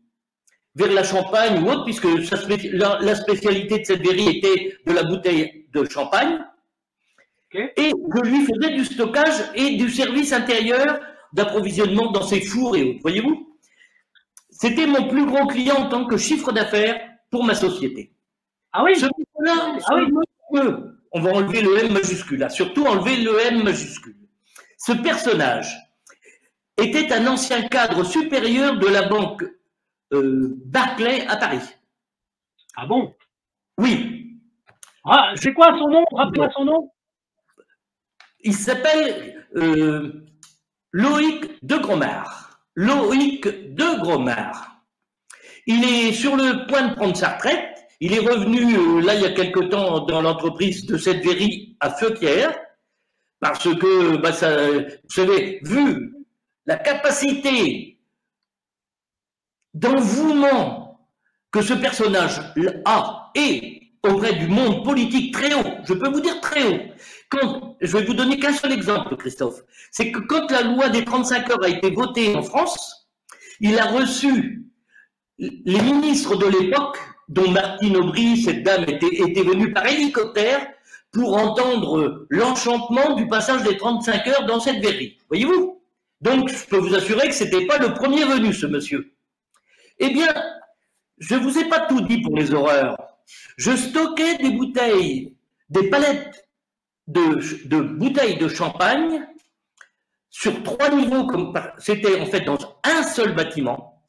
vers la Champagne ou autre, puisque la spécialité de cette verrie était de la bouteille de champagne. Okay. Et je lui faisais du stockage et du service intérieur d'approvisionnement dans ses fours et autres. Voyez-vous, c'était mon plus gros client en tant que chiffre d'affaires pour ma société. Ah oui. On va enlever le M majuscule, là. Surtout enlever le M majuscule. Ce personnage était un ancien cadre supérieur de la banque Barclay à Paris. Ah bon? Oui. Ah, c'est quoi son nom? Rappelez-moi son nom. Il s'appelle Loïc de Gromard. Loïc de Gromard. Il est sur le point de prendre sa retraite. Il est revenu, là, il y a quelque temps, dans l'entreprise de cette verrie à Feuquières, parce que, vous savez, vu la capacité d'envouement que ce personnage a et auprès du monde politique très haut, je peux vous dire très haut, je vais vous donner qu'un seul exemple, Christophe, c'est que quand la loi des 35 heures a été votée en France, il a reçu les ministres de l'époque, dont Martine Aubry, cette dame, était venue par hélicoptère pour entendre l'enchantement du passage des 35 heures dans cette verrie. Voyez-vous? Donc, je peux vous assurer que ce n'était pas le premier venu, ce monsieur. Eh bien, je ne vous ai pas tout dit pour les horreurs. Je stockais des bouteilles, des palettes de bouteilles de champagne sur 3 niveaux, comme c'était en fait dans un seul bâtiment.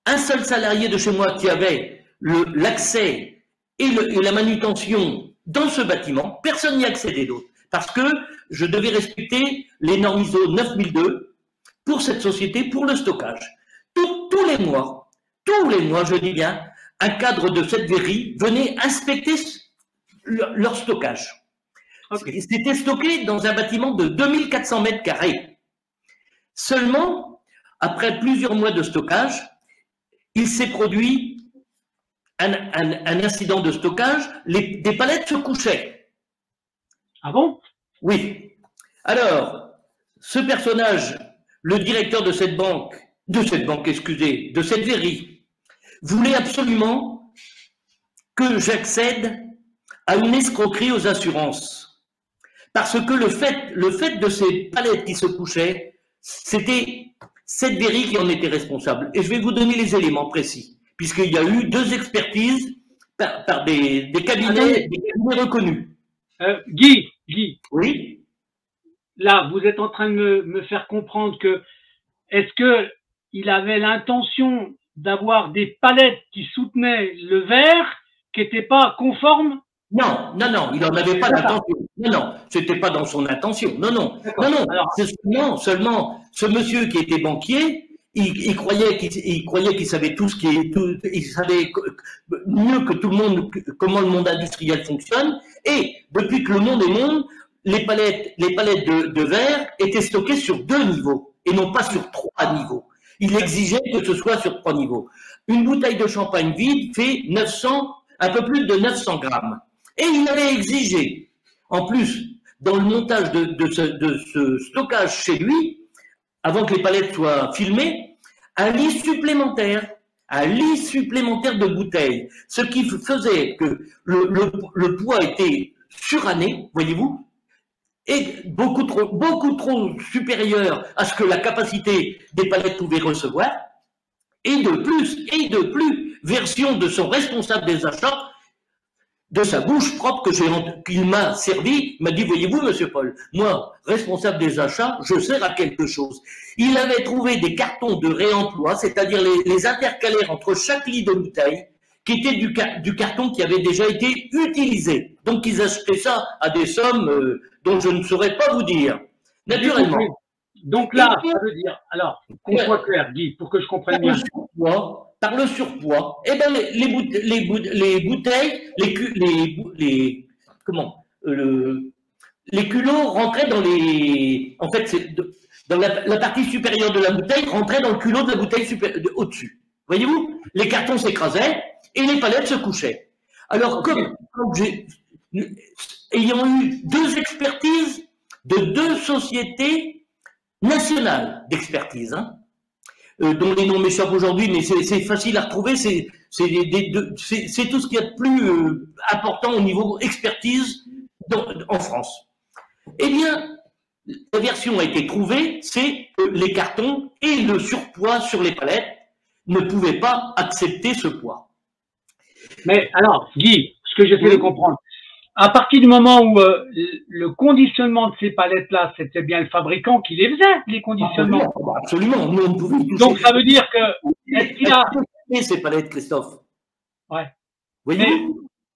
Un seul salarié de chez moi qui avait l'accès et la manutention dans ce bâtiment, personne n'y accédait d'autre, parce que je devais respecter les normes ISO 9002 pour cette société, pour le stockage. Tous les mois, je dis bien, un cadre de cette verrie venait inspecter leur stockage. Okay. C'était stocké dans un bâtiment de 2400 mètres carrés. Seulement, après plusieurs mois de stockage, il s'est produit un incident de stockage, des palettes se couchaient. Ah bon? Oui. Alors, ce personnage, le directeur de cette verrie, voulait absolument que j'accède à une escroquerie aux assurances. Parce que le fait de ces palettes qui se couchaient, c'était cette verrie qui en était responsable. Et je vais vous donner les éléments précis, puisqu'il y a eu 2 expertises par des cabinets reconnus. Guy. Oui. Là, vous êtes en train de me faire comprendre que, est-ce qu'il avait l'intention d'avoir des palettes qui soutenaient le verre, qui n'étaient pas conformes? Non, il n'en avait pas d'intention. Non, c'était pas dans son intention. Non. Alors, seulement, ce monsieur qui était banquier, il croyait qu'il savait il savait mieux que tout le monde comment le monde industriel fonctionne. Et depuis que le monde est monde, les palettes de verre étaient stockées sur 2 niveaux et non pas sur 3 niveaux. Il exigeait que ce soit sur 3 niveaux. Une bouteille de champagne vide fait un peu plus de 900 grammes. Et il avait exigé, en plus, dans le montage de ce stockage chez lui, avant que les palettes soient filmées, un lit supplémentaire de bouteilles, ce qui faisait que le poids était suranné, voyez-vous, et beaucoup trop supérieur à ce que la capacité des palettes pouvait recevoir, et de plus, version de son responsable des achats, de sa bouche propre qu'il m'a servi, m'a dit, voyez-vous, monsieur Paul, moi, responsable des achats, je sers à quelque chose. Il avait trouvé des cartons de réemploi, c'est-à-dire les intercalaires entre chaque lit de bouteille, qui étaient du carton qui avait déjà été utilisé. Donc, ils achetaient ça à des sommes dont je ne saurais pas vous dire. Naturellement. Donc là, ça veut dire, alors, qu'on soit clair, Guy, pour que je comprenne bien. Par le surpoids, eh ben les bouteilles, les culots rentraient dans les, en fait, dans la partie supérieure de la bouteille rentrait dans le culot de la bouteille au-dessus. Voyez-vous, les cartons s'écrasaient et les palettes se couchaient. Alors, ayant eu 2 expertises de 2 sociétés nationales d'expertise, hein, dont les noms m'échappent aujourd'hui, mais c'est facile à retrouver, c'est tout ce qu'il y a de plus important au niveau expertise en France. Eh bien, la version a été trouvée, c'est que les cartons et le surpoids sur les palettes ne pouvaient pas accepter ce poids. Mais alors, Guy, ce que j'essaie de comprendre, à partir du moment où le conditionnement de ces palettes-là, c'était bien le fabricant qui les faisait, les conditionnements. Absolument. Nous, on pouvait toucher. Donc, ça veut dire que… Est-ce qu'il a… ces palettes, Christophe. Ouais. Oui.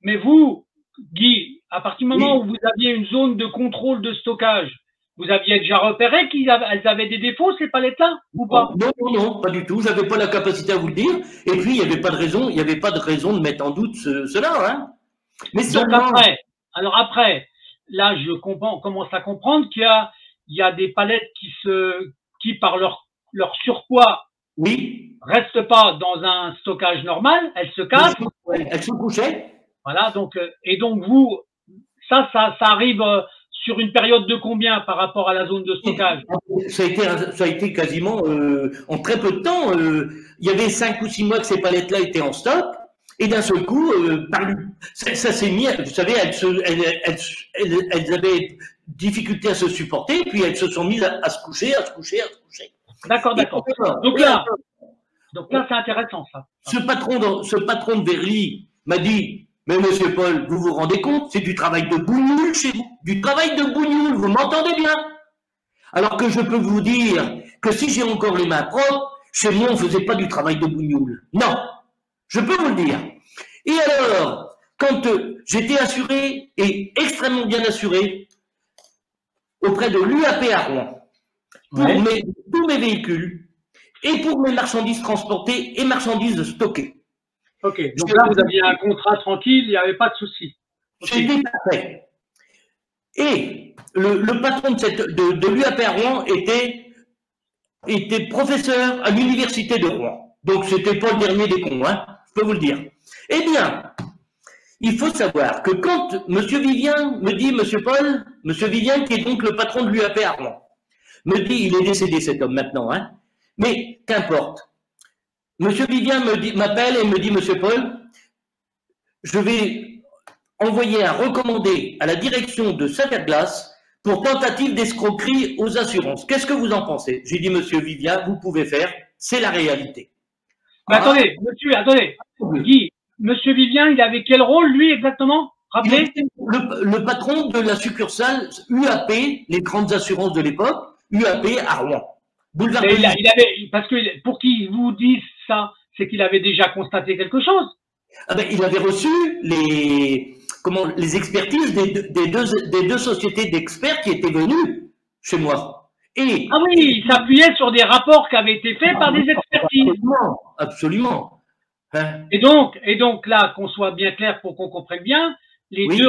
Mais vous, Guy, à partir du moment où vous aviez une zone de contrôle de stockage, vous aviez déjà repéré qu'elles avaient des défauts, ces palettes-là, ou pas? Non, pas du tout. J'avais pas la capacité à vous le dire. Et puis, il n'y avait pas de raison de mettre en doute cela, hein. Mais donc après, là, on commence à comprendre qu'il y a des palettes qui par leur surpoids, restent pas dans un stockage normal, elles se cassent. Elles se couchaient. Voilà, donc, et donc vous, ça arrive sur une période de combien par rapport à la zone de stockage? Ça a été quasiment, en très peu de temps, il y avait 5 ou 6 mois que ces palettes-là étaient en stock. Et d'un seul coup, ça s'est mis, vous savez, elles avaient difficulté à se supporter, puis elles se sont mises à se coucher. D'accord. Donc là, c'est intéressant, ça. Ce patron de Verly m'a dit, mais monsieur Paul, vous vous rendez compte, c'est du travail de bougnoule chez vous. Du travail de bougnoule, vous m'entendez bien? Alors que je peux vous dire que si j'ai encore les mains propres, chez moi, on ne faisait pas du travail de bougnoule. Non. Je peux vous le dire. Et alors, quand j'étais assuré, et extrêmement bien assuré, auprès de l'UAP à Rouen, pour tous mes véhicules, et pour mes marchandises transportées et marchandises stockées. Ok, donc là, vous aviez un contrat tranquille, il n'y avait pas de souci. C'était parfait. Et le patron de l'UAP à Rouen était professeur à l'université de Rouen. Donc, c'était pas le dernier des cons, hein, je peux vous le dire. Eh bien, il faut savoir que quand M. Vivien me dit, M. Paul, M. Vivien, qui est donc le patron de l'UAP à Rouen, me dit, il est décédé cet homme maintenant, hein, mais qu'importe. M. Vivien m'appelle et me dit, M. Paul, je vais envoyer un recommandé à la direction de Saverglace pour tentative d'escroquerie aux assurances. Qu'est-ce que vous en pensez? J'ai dit, M. Vivien, vous pouvez faire, c'est la réalité. Mais attendez, Guy, monsieur Vivien, il avait quel rôle, lui, exactement? Rappelez. Le patron de la succursale UAP, les grandes assurances de l'époque, UAP à Rouen. Boulevard parce que pour qu'il vous dise ça, c'est qu'il avait déjà constaté quelque chose. Ah ben, il avait reçu les expertises des deux sociétés d'experts qui étaient venues chez moi. Ah oui, il s'appuyait sur des rapports qui avaient été faits par des expertises. Absolument. Hein? Et donc là, qu'on soit bien clair pour qu'on comprenne bien, les deux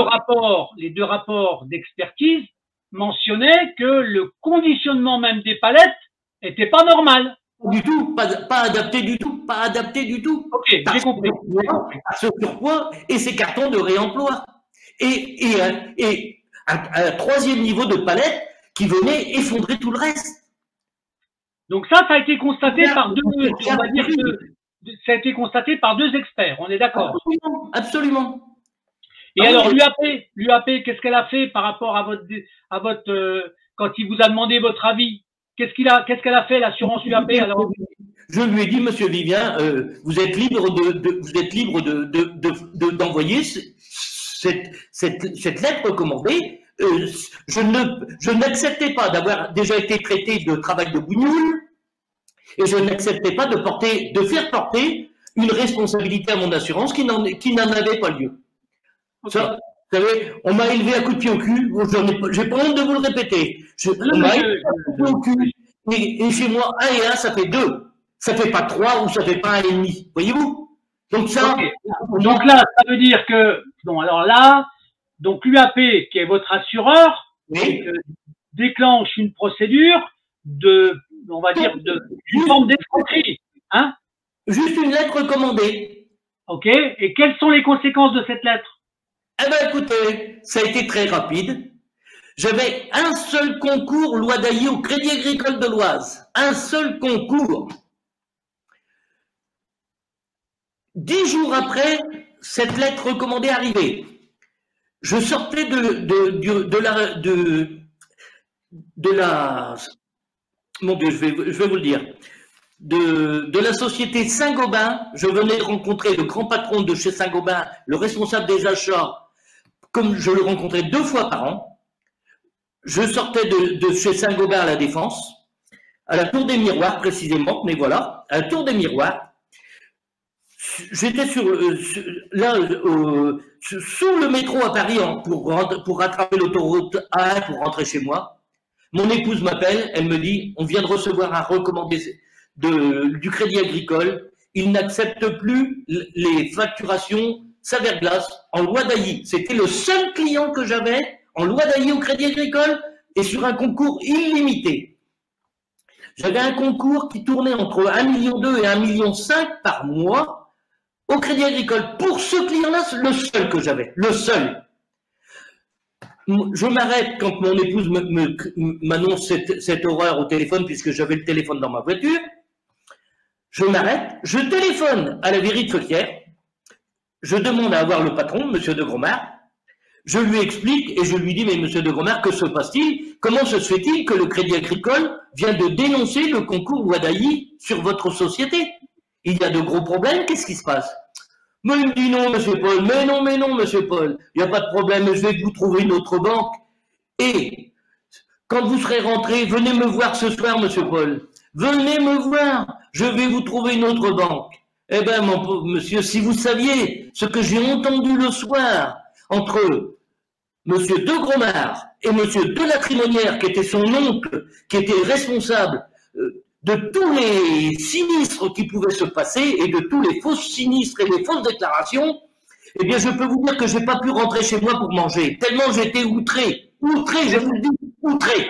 rapports d'expertise mentionnaient que le conditionnement même des palettes était pas normal. Du tout, pas adapté du tout, Ok, j'ai compris. Ce surpoids et ces cartons de réemploi. Et un troisième niveau de palette qui venait effondrer tout le reste. Donc ça a été constaté par deux, on va dire ça a été constaté par deux experts, on est d'accord? Absolument, absolument. Et alors l'UAP, qu'est-ce qu'elle a fait par rapport à votre quand il vous a demandé votre avis? Qu'est-ce qu'elle a fait, l'assurance UAP alors? Je lui ai dit, Monsieur Vivien, vous êtes libre d'envoyer cette lettre recommandée. Je n'acceptais pas d'avoir déjà été traité de travail de bougnoule et je n'acceptais pas de faire porter une responsabilité à mon assurance qui n'en avait pas lieu. Okay. Ça, vous savez, on m'a élevé à coups de pied au cul, j'ai pas honte de vous le répéter. On m'a élevé à coups de pied au cul, et chez moi, 1 et 1, ça fait 2. Ça fait pas 3 ou ça fait pas 1,5. Voyez-vous? Donc ça. Okay. Donc là, ça veut dire que, bon, alors là, donc l'UAP, qui est votre assureur, oui. Déclenche une procédure on va dire, d'une forme d'escroquerie, hein? Juste une lettre recommandée. Ok. Et quelles sont les conséquences de cette lettre? Eh bien, écoutez, ça a été très rapide. J'avais un seul concours loi d'Ailly au Crédit Agricole de l'Oise. Un seul concours. 10 jours après, cette lettre recommandée arrivait. Je sortais mon Dieu, je vais vous le dire. De la société Saint-Gobain, je venais de rencontrer le grand patron de chez Saint-Gobain, le responsable des achats, comme je le rencontrais 2 fois par an. Je sortais de chez Saint-Gobain à la Défense, à la Tour des Miroirs précisément, mais voilà, à la Tour des Miroirs. J'étais sous le métro à Paris pour rattraper l'autoroute A1 pour rentrer chez moi. Mon épouse m'appelle, elle me dit, on vient de recevoir un recommandé du Crédit Agricole, il n'accepte plus les facturations Saverglace en loi d'Ailly. C'était le seul client que j'avais en loi d'Ailly au Crédit Agricole et sur un concours illimité. J'avais un concours qui tournait entre 1,2 million et 1,5 million par mois au Crédit Agricole. Pour ce client-là, c'est le seul que j'avais, le seul. Je m'arrête quand mon épouse m'annonce cette horreur au téléphone, puisque j'avais le téléphone dans ma voiture. Je m'arrête, je téléphone à la mairie de Feuquières, je demande à avoir le patron, Monsieur de Gromard, je lui explique et je lui dis, mais Monsieur de Gromard, que se passe-t-il? Comment se fait-il que le Crédit Agricole vient de dénoncer le concours loi d'Ailly sur votre société? Il y a de gros problèmes, qu'est-ce qui se passe? Mais il me dit non, Monsieur Paul, mais non, Monsieur Paul, il n'y a pas de problème, je vais vous trouver une autre banque. Et quand vous serez rentré, venez me voir ce soir, Monsieur Paul. Venez me voir, je vais vous trouver une autre banque. Eh bien, mon pauvre monsieur, si vous saviez ce que j'ai entendu le soir entre Monsieur de Gromard et Monsieur de la Trimonière, qui était son oncle, qui était responsable de tous les sinistres qui pouvaient se passer et de tous les faux sinistres et les fausses déclarations, eh bien, je peux vous dire que je n'ai pas pu rentrer chez moi pour manger, tellement j'étais outré. Outré, je vous le dis, outré.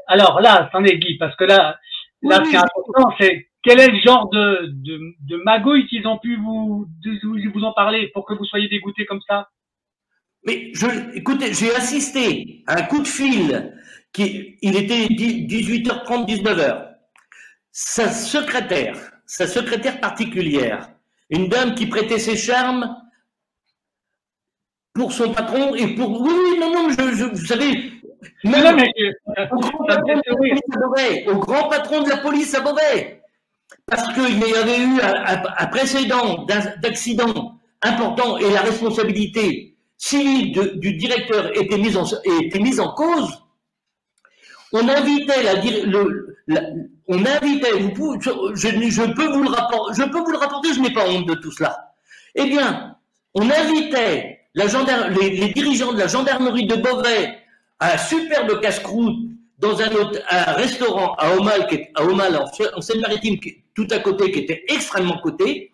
Alors là, attendez Guy, parce que là, oui, ce qui est important, c'est quel est le genre de magouille qu'ils ont pu vous en parler pour que vous soyez dégoûté comme ça? Mais écoutez, j'ai assisté à un coup de fil, il était 18h30, 19h. Sa secrétaire particulière, une dame qui prêtait ses charmes pour son patron et pour... Oui, non, vous savez... Même au grand patron de la police à Beauvais. Parce qu'il y avait eu un précédent d'accident important et la responsabilité civile du directeur était mise en cause. On invitait je peux vous le rapporter, je n'ai pas honte de tout cela. Eh bien, on invitait les dirigeants de la gendarmerie de Beauvais à un superbe casse-croûte dans un restaurant à Aumale, en Seine-Maritime, tout à côté, qui était extrêmement coté.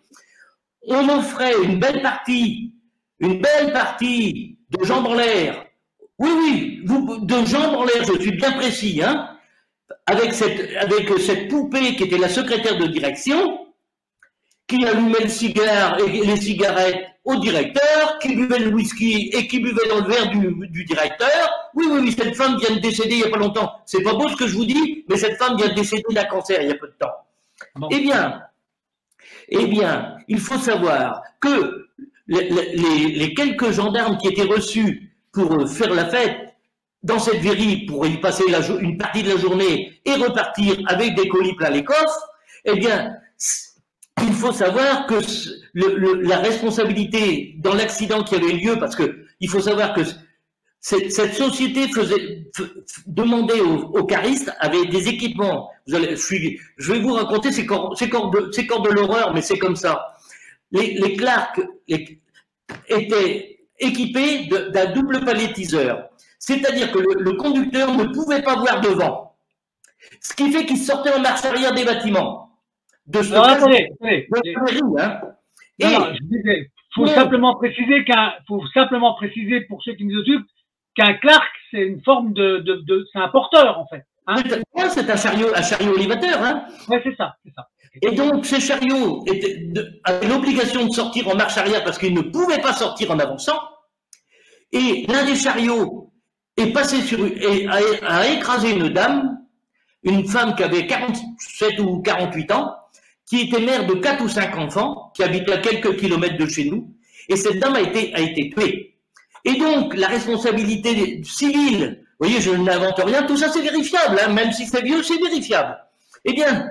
On offrait une belle partie de jambes en l'air. Oui, de jambes en l'air, je suis bien précis, hein, avec cette poupée qui était la secrétaire de direction, qui allumait le cigare et les cigarettes au directeur, qui buvait le whisky et qui buvait dans le verre du directeur. oui, oui, oui, cette femme vient de décéder il n'y a pas longtemps. C'est pas beau ce que je vous dis, mais cette femme vient de décéder d'un cancer il y a peu de temps. Bon. Eh bien, il faut savoir que les quelques gendarmes qui étaient reçus pour faire la fête dans cette verrie, pour y passer une partie de la journée et repartir avec des colis plein les coffres, eh bien, il faut savoir que la responsabilité dans l'accident qui avait lieu, parce que il faut savoir que cette société demandait aux caristes, avait des équipements. Je vais vous raconter ces corps de l'horreur, mais c'est comme ça. Les Clark étaient équipés d'un double palettiseur. C'est-à-dire que le conducteur ne pouvait pas voir devant. Ce qui fait qu'il sortait en marche arrière des bâtiments. Alors, attendez. Il faut simplement préciser pour ceux qui nous occupent qu'un Clark, c'est une forme c'est un porteur, en fait. Hein. C'est un chariot élévateur. Hein. Oui, c'est ça. Et donc, ces chariots avaient l'obligation de sortir en marche arrière parce qu'ils ne pouvaient pas sortir en avançant. Et l'un des chariots est passé a écrasé une dame, une femme qui avait 47 ou 48 ans, qui était mère de 4 ou 5 enfants, qui habitait à quelques kilomètres de chez nous, et cette dame a été tuée. Et donc, la responsabilité civile, vous voyez, je n'invente rien, tout ça c'est vérifiable, hein, même si c'est vieux, c'est vérifiable. Eh bien,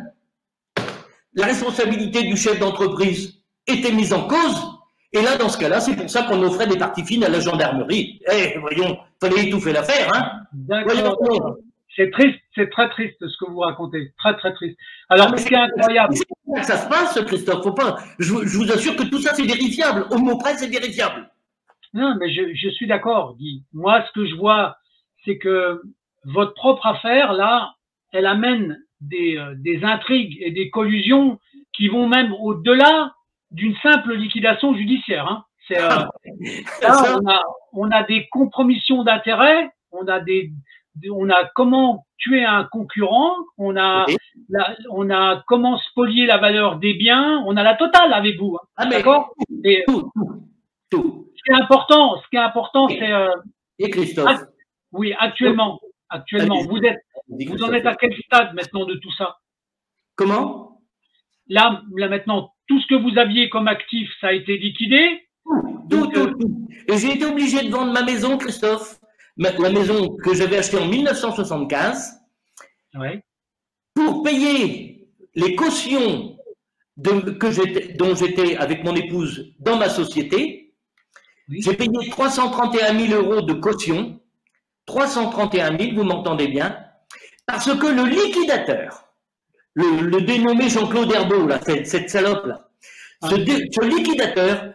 la responsabilité du chef d'entreprise était mise en cause, et là, dans ce cas-là, c'est pour ça qu'on offrait des parties fines à la gendarmerie. Eh, voyons, fallait étouffer l'affaire, hein. D'accord. C'est triste, c'est très triste ce que vous racontez, très très triste. Alors, ce qui est incroyable. C'est comme ça que ça se passe, Christophe, faut pas. Je vous assure que tout ça c'est vérifiable, au mot près c'est vérifiable. Non, mais je suis d'accord, Guy. Moi, ce que je vois, c'est que votre propre affaire, là, elle amène des intrigues et des collusions qui vont même au-delà d'une simple liquidation judiciaire. Hein. Là, on a des compromissions d'intérêts, on a comment tuer un concurrent, on a comment spolier la valeur des biens, on a la totale avec vous. Hein, d'accord ? Tout. Ce qui est important, c'est. Et Christophe. Oui, actuellement, vous en êtes à quel stade maintenant de tout ça? Comment? Là maintenant, tout ce que vous aviez comme actif, ça a été liquidé. Tout. Et j'ai été obligé de vendre ma maison, Christophe, la maison que j'avais achetée en 1975, ouais. Pour payer les cautions dont j'étais avec mon épouse dans ma société. Oui. J'ai payé 331 000 euros de caution, 331 000, vous m'entendez bien, parce que le liquidateur, le dénommé Jean-Claude Herbeau, là, cette salope-là, ce liquidateur,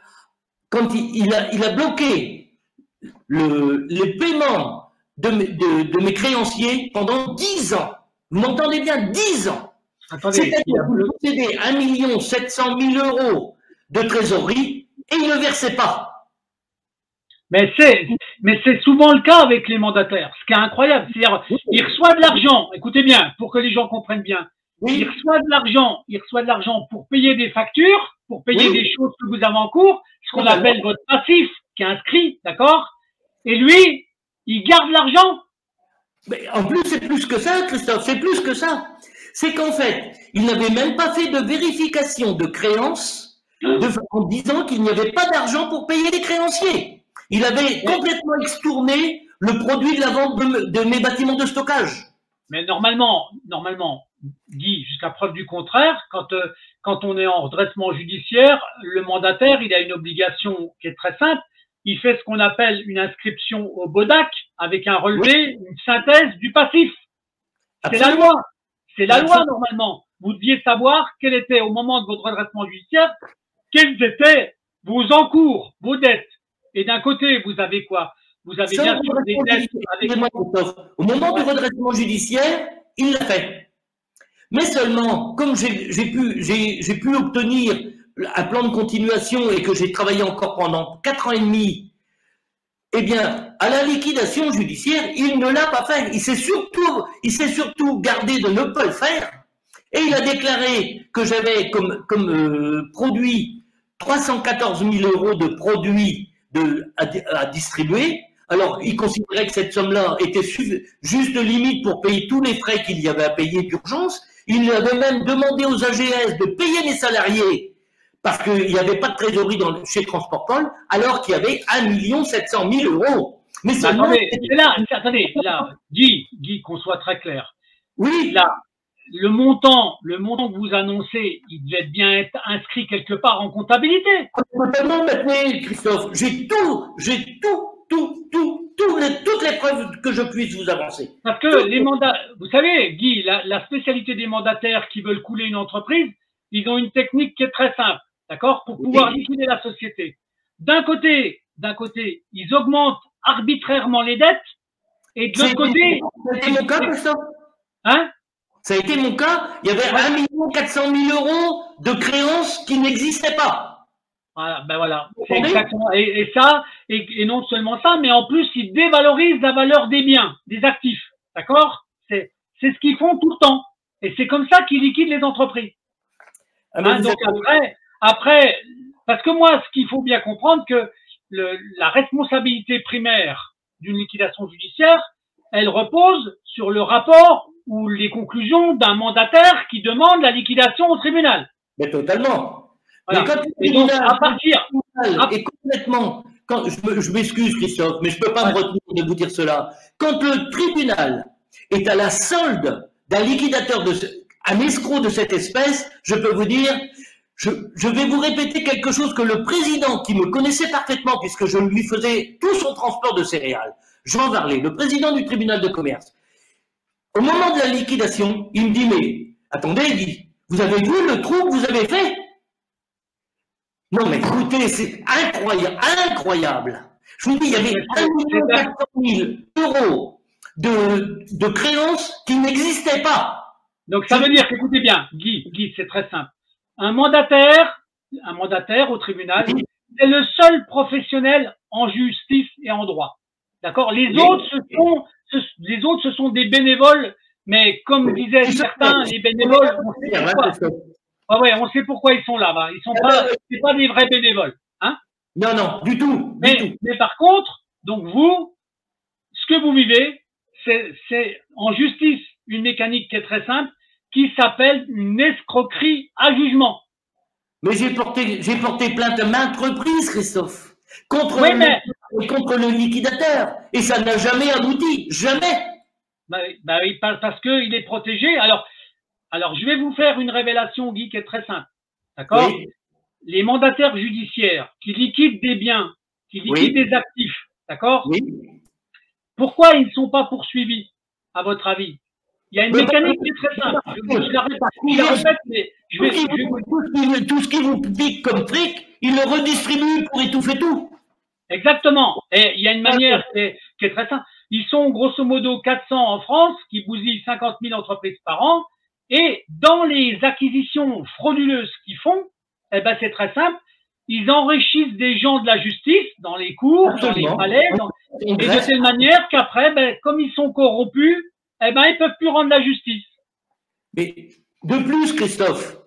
quand il a bloqué les paiements de mes créanciers pendant 10 ans, vous m'entendez bien, 10 ans. C'est-à-dire qu'il possédait 1 700 000 euros de trésorerie et il ne versait pas. Mais c'est souvent le cas avec les mandataires. Ce qui est incroyable, c'est-à-dire, il reçoit de l'argent, écoutez bien, pour que les gens comprennent bien. Oui. Il reçoit de l'argent pour payer des factures, pour payer des choses que vous avez en cours, ce qu'on appelle votre passif, qui est inscrit, d'accord? Et lui, il garde l'argent. Mais en plus, c'est plus que ça, Christophe, c'est plus que ça. C'est qu'en fait, il n'avait même pas fait de vérification de créances en disant qu'il n'y avait pas d'argent pour payer les créanciers. Il avait complètement extourné le produit de la vente de mes bâtiments de stockage. Mais normalement, Guy, jusqu'à preuve du contraire, quand on est en redressement judiciaire, le mandataire, il a une obligation qui est très simple. Il fait ce qu'on appelle une inscription au BODAC avec un relevé, une synthèse du passif. C'est la loi. C'est la loi, normalement. Vous deviez savoir quel était, au moment de votre redressement judiciaire, quels étaient vos encours, vos dettes. Et d'un côté, vous avez quoi? Vous avez bien sûr des dettes avec... Au moment du redressement judiciaire, il l'a fait. Mais seulement, comme j'ai pu obtenir un plan de continuation et que j'ai travaillé encore pendant 4 ans et demi, eh bien, à la liquidation judiciaire, il ne l'a pas fait. Il s'est surtout gardé de ne pas le faire. Et il a déclaré que j'avais comme produit 314 000 euros de produits à distribuer, Alors, il considérait que cette somme-là était juste limite pour payer tous les frais qu'il y avait à payer d'urgence. Il avait même demandé aux AGS de payer les salariés parce qu'il n'y avait pas de trésorerie chez Transportpol, alors qu'il y avait 1 700 000 €. Mais attendez, là, Guy, qu'on soit très clair. Oui. Là, le montant que vous annoncez, il devait bien être inscrit quelque part en comptabilité. Totalement, maintenant, Christophe. J'ai toutes les preuves que je puisse vous avancer. Parce que les mandats, vous savez, Guy, la spécialité des mandataires qui veulent couler une entreprise, ils ont une technique qui est très simple, d'accord, pour pouvoir liquider la société. D'un côté, ils augmentent arbitrairement les dettes, et de l'autre côté… Ça a été mon cas, Christophe. Hein? Ça a été mon cas. Il y avait 1 400 000 € de créances qui n'existaient pas. Voilà, ben voilà. C'est exactement. Et ça, et non seulement ça, mais en plus, ils dévalorisent la valeur des biens, des actifs. D'accord? C'est ce qu'ils font tout le temps. Et c'est comme ça qu'ils liquident les entreprises. Hein, donc après, parce que moi, ce qu'il faut bien comprendre, que la responsabilité primaire d'une liquidation judiciaire, elle repose sur le rapport ou les conclusions d'un mandataire qui demande la liquidation au tribunal. Mais totalement. Voilà. Mais quand et donc, à partir… Et complètement, je m'excuse Christophe, mais je ne peux pas me retenir de vous dire cela. Quand le tribunal est à la solde d'un liquidateur, un escroc de cette espèce, je peux vous dire, je vais vous répéter quelque chose que le président, qui me connaissait parfaitement, puisque je lui faisais tout son transport de céréales, Jean Varlet, le président du tribunal de commerce, au moment de la liquidation, il me dit, mais attendez, Guy, vous avez vu le trou que vous avez fait? Non, mais écoutez, c'est incroyable. Je vous dis, il y avait 1 400 000 € de créances qui n'existaient pas. Donc, ça veut dire qu'écoutez bien, Guy, c'est très simple. Un mandataire au tribunal, c'est le seul professionnel en justice et en droit. D'accord? Les autres, ce sont des bénévoles, mais comme disaient certains, les bénévoles, on sait pourquoi. On sait pourquoi ils sont là. Ils sont c'est pas des vrais bénévoles, hein? Non, du tout. Mais par contre, donc vous, ce que vous vivez, c'est en justice une mécanique qui est très simple, qui s'appelle une escroquerie à jugement. Mais j'ai porté plainte à maintes reprises, Christophe, contre le liquidateur, et ça n'a jamais abouti, jamais. Oui, parce qu'il est protégé. Alors, je vais vous faire une révélation, Guy, qui est très simple. D'accord? Oui. Les mandataires judiciaires qui liquident des biens, qui liquident des actifs, d'accord? Oui. Pourquoi ils ne sont pas poursuivis, à votre avis? Il y a une mécanique qui est très simple. Je la répète, mais tout ce qui vous pique comme fric, ils le redistribuent pour étouffer tout. Exactement. Et il y a une manière qui est très simple. Ils sont grosso modo 400 en France, qui bousillent 50 000 entreprises par an. Et dans les acquisitions frauduleuses qu'ils font, c'est très simple. Ils enrichissent des gens de la justice dans les cours, dans les palais, et de telle manière qu'après, comme ils sont corrompus, ils peuvent plus rendre la justice. Mais de plus, Christophe,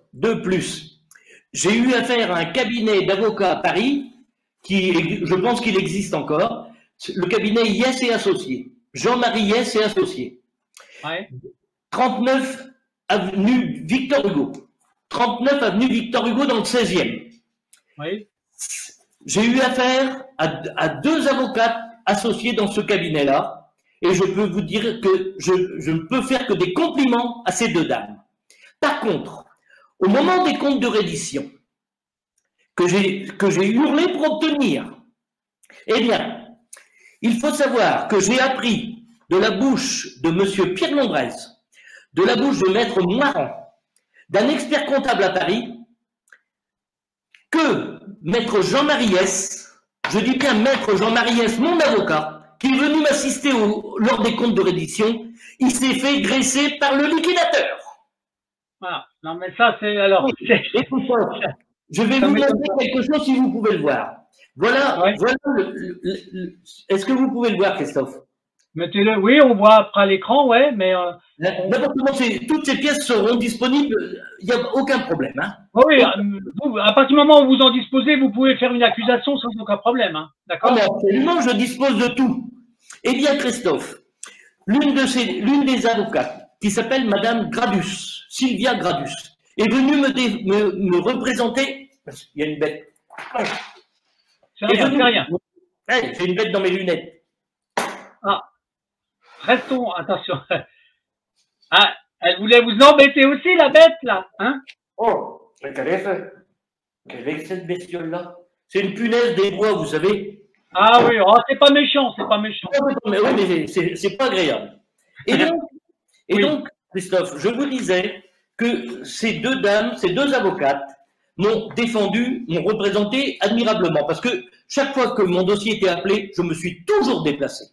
j'ai eu affaire à un cabinet d'avocats à Paris, je pense qu'il existe encore, le cabinet Yes et Associés, Jean-Marie Yes et Associés. Ouais. 39 avenue Victor Hugo. 39 avenue Victor Hugo dans le 16e. Oui. J'ai eu affaire à 2 avocats associés dans ce cabinet-là, et je peux vous dire que je ne peux faire que des compliments à ces 2 dames. Par contre, au moment des comptes de reddition que j'ai hurlé pour obtenir, eh bien, il faut savoir que j'ai appris de la bouche de M. Pierre Londrez, de la bouche de Maître Moiran, d'un expert comptable à Paris, que Maître Jean-Marie S, je dis bien Maître Jean-Marie S, mon avocat, qui est venu m'assister lors des comptes de reddition, il s'est fait graisser par le liquidateur. Voilà. Non, mais ça, c'est alors. Je vais vous montrer quelque chose si vous pouvez le voir. Voilà, est-ce que vous pouvez le voir, Christophe? Mettez-le, oui, on voit après l'écran, ouais, mais… toutes ces pièces seront disponibles, il n'y a aucun problème. Hein. Oui, à partir du moment où vous en disposez, vous pouvez faire une accusation sans aucun problème. Hein, d'accord? Absolument, je dispose de tout. Eh bien, Christophe, l'une des avocates, qui s'appelle Madame Gradus, Sylvia Gradus, est venue me représenter. Il y a une bête. C'est rien, c'est rien. Hey, j'ai une bête dans mes lunettes. Ah, restons, attention. Ah, elle voulait vous embêter aussi, la bête, là, hein? Oh, quelle est cette bestiole-là? C'est une punaise des bois, vous savez. Ah oui, oh, c'est pas méchant, c'est pas méchant. Oui, mais c'est pas agréable. Et donc, Christophe, je vous disais que ces deux dames, ces deux avocates, m'ont défendu, m'ont représenté admirablement, parce que chaque fois que mon dossier était appelé, je me suis toujours déplacé.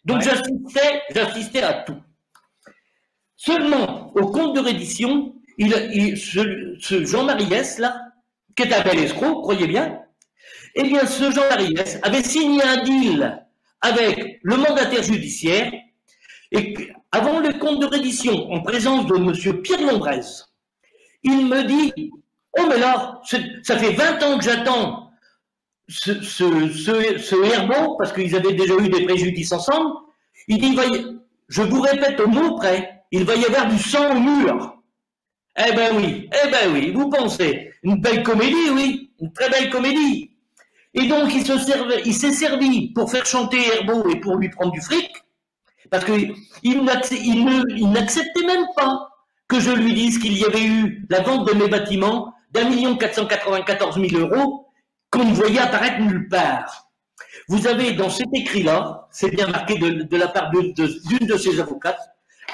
Donc j'assistais à tout. Seulement, au compte de reddition, ce Jean-Marie S, là, qui est un bel escroc, croyez bien, eh bien, ce Jean-Marie S avait signé un deal avec le mandataire judiciaire, et avant le compte de reddition, en présence de M. Pierre Lombrez, il me dit « Oh, mais là, ça fait 20 ans que j'attends ce Herbeau, parce qu'ils avaient déjà eu des préjudices ensemble. » Il dit « Je vous répète au mot près, il va y avoir du sang au mur. » Eh ben oui, vous pensez. Une belle comédie, oui, une très belle comédie. Et donc, il s'est servi pour faire chanter Herbeau et pour lui prendre du fric, parce qu'il n'acceptait même pas que je lui dise qu'il y avait eu la vente de mes bâtiments d'1 494 000 € qu'on ne voyait apparaître nulle part. Vous avez dans cet écrit-là, c'est bien marqué de la part d'une de ses avocates,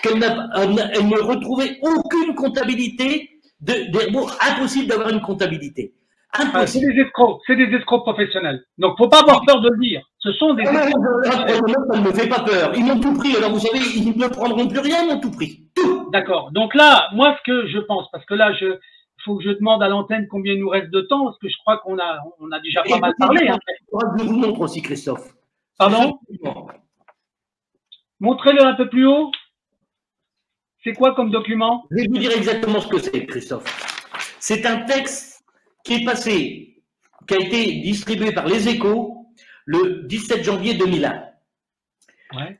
qu'elle ne retrouvait aucune comptabilité d'Herbeau. Impossible d'avoir une comptabilité. Ah, c'est des escrocs professionnels. Donc, faut pas avoir peur de le dire. Ce sont des escrocs. Ça ne me fait pas peur. Ils m'ont tout pris. Alors, vous savez, ils ne prendront plus rien, ils m'ont tout pris. Tout. D'accord. Donc là, moi, ce que je pense, parce que là, faut que je demande à l'antenne combien il nous reste de temps, parce que je crois qu'on a déjà pas mal parlé. Hein. Je vous montre aussi, Christophe. Pardon? Montrez-le un peu plus haut. C'est quoi comme document? Je vais vous dire exactement ce que c'est, Christophe. C'est un texte qui est passé, qui a été distribué par Les Échos le 17 janvier 2001. Ouais.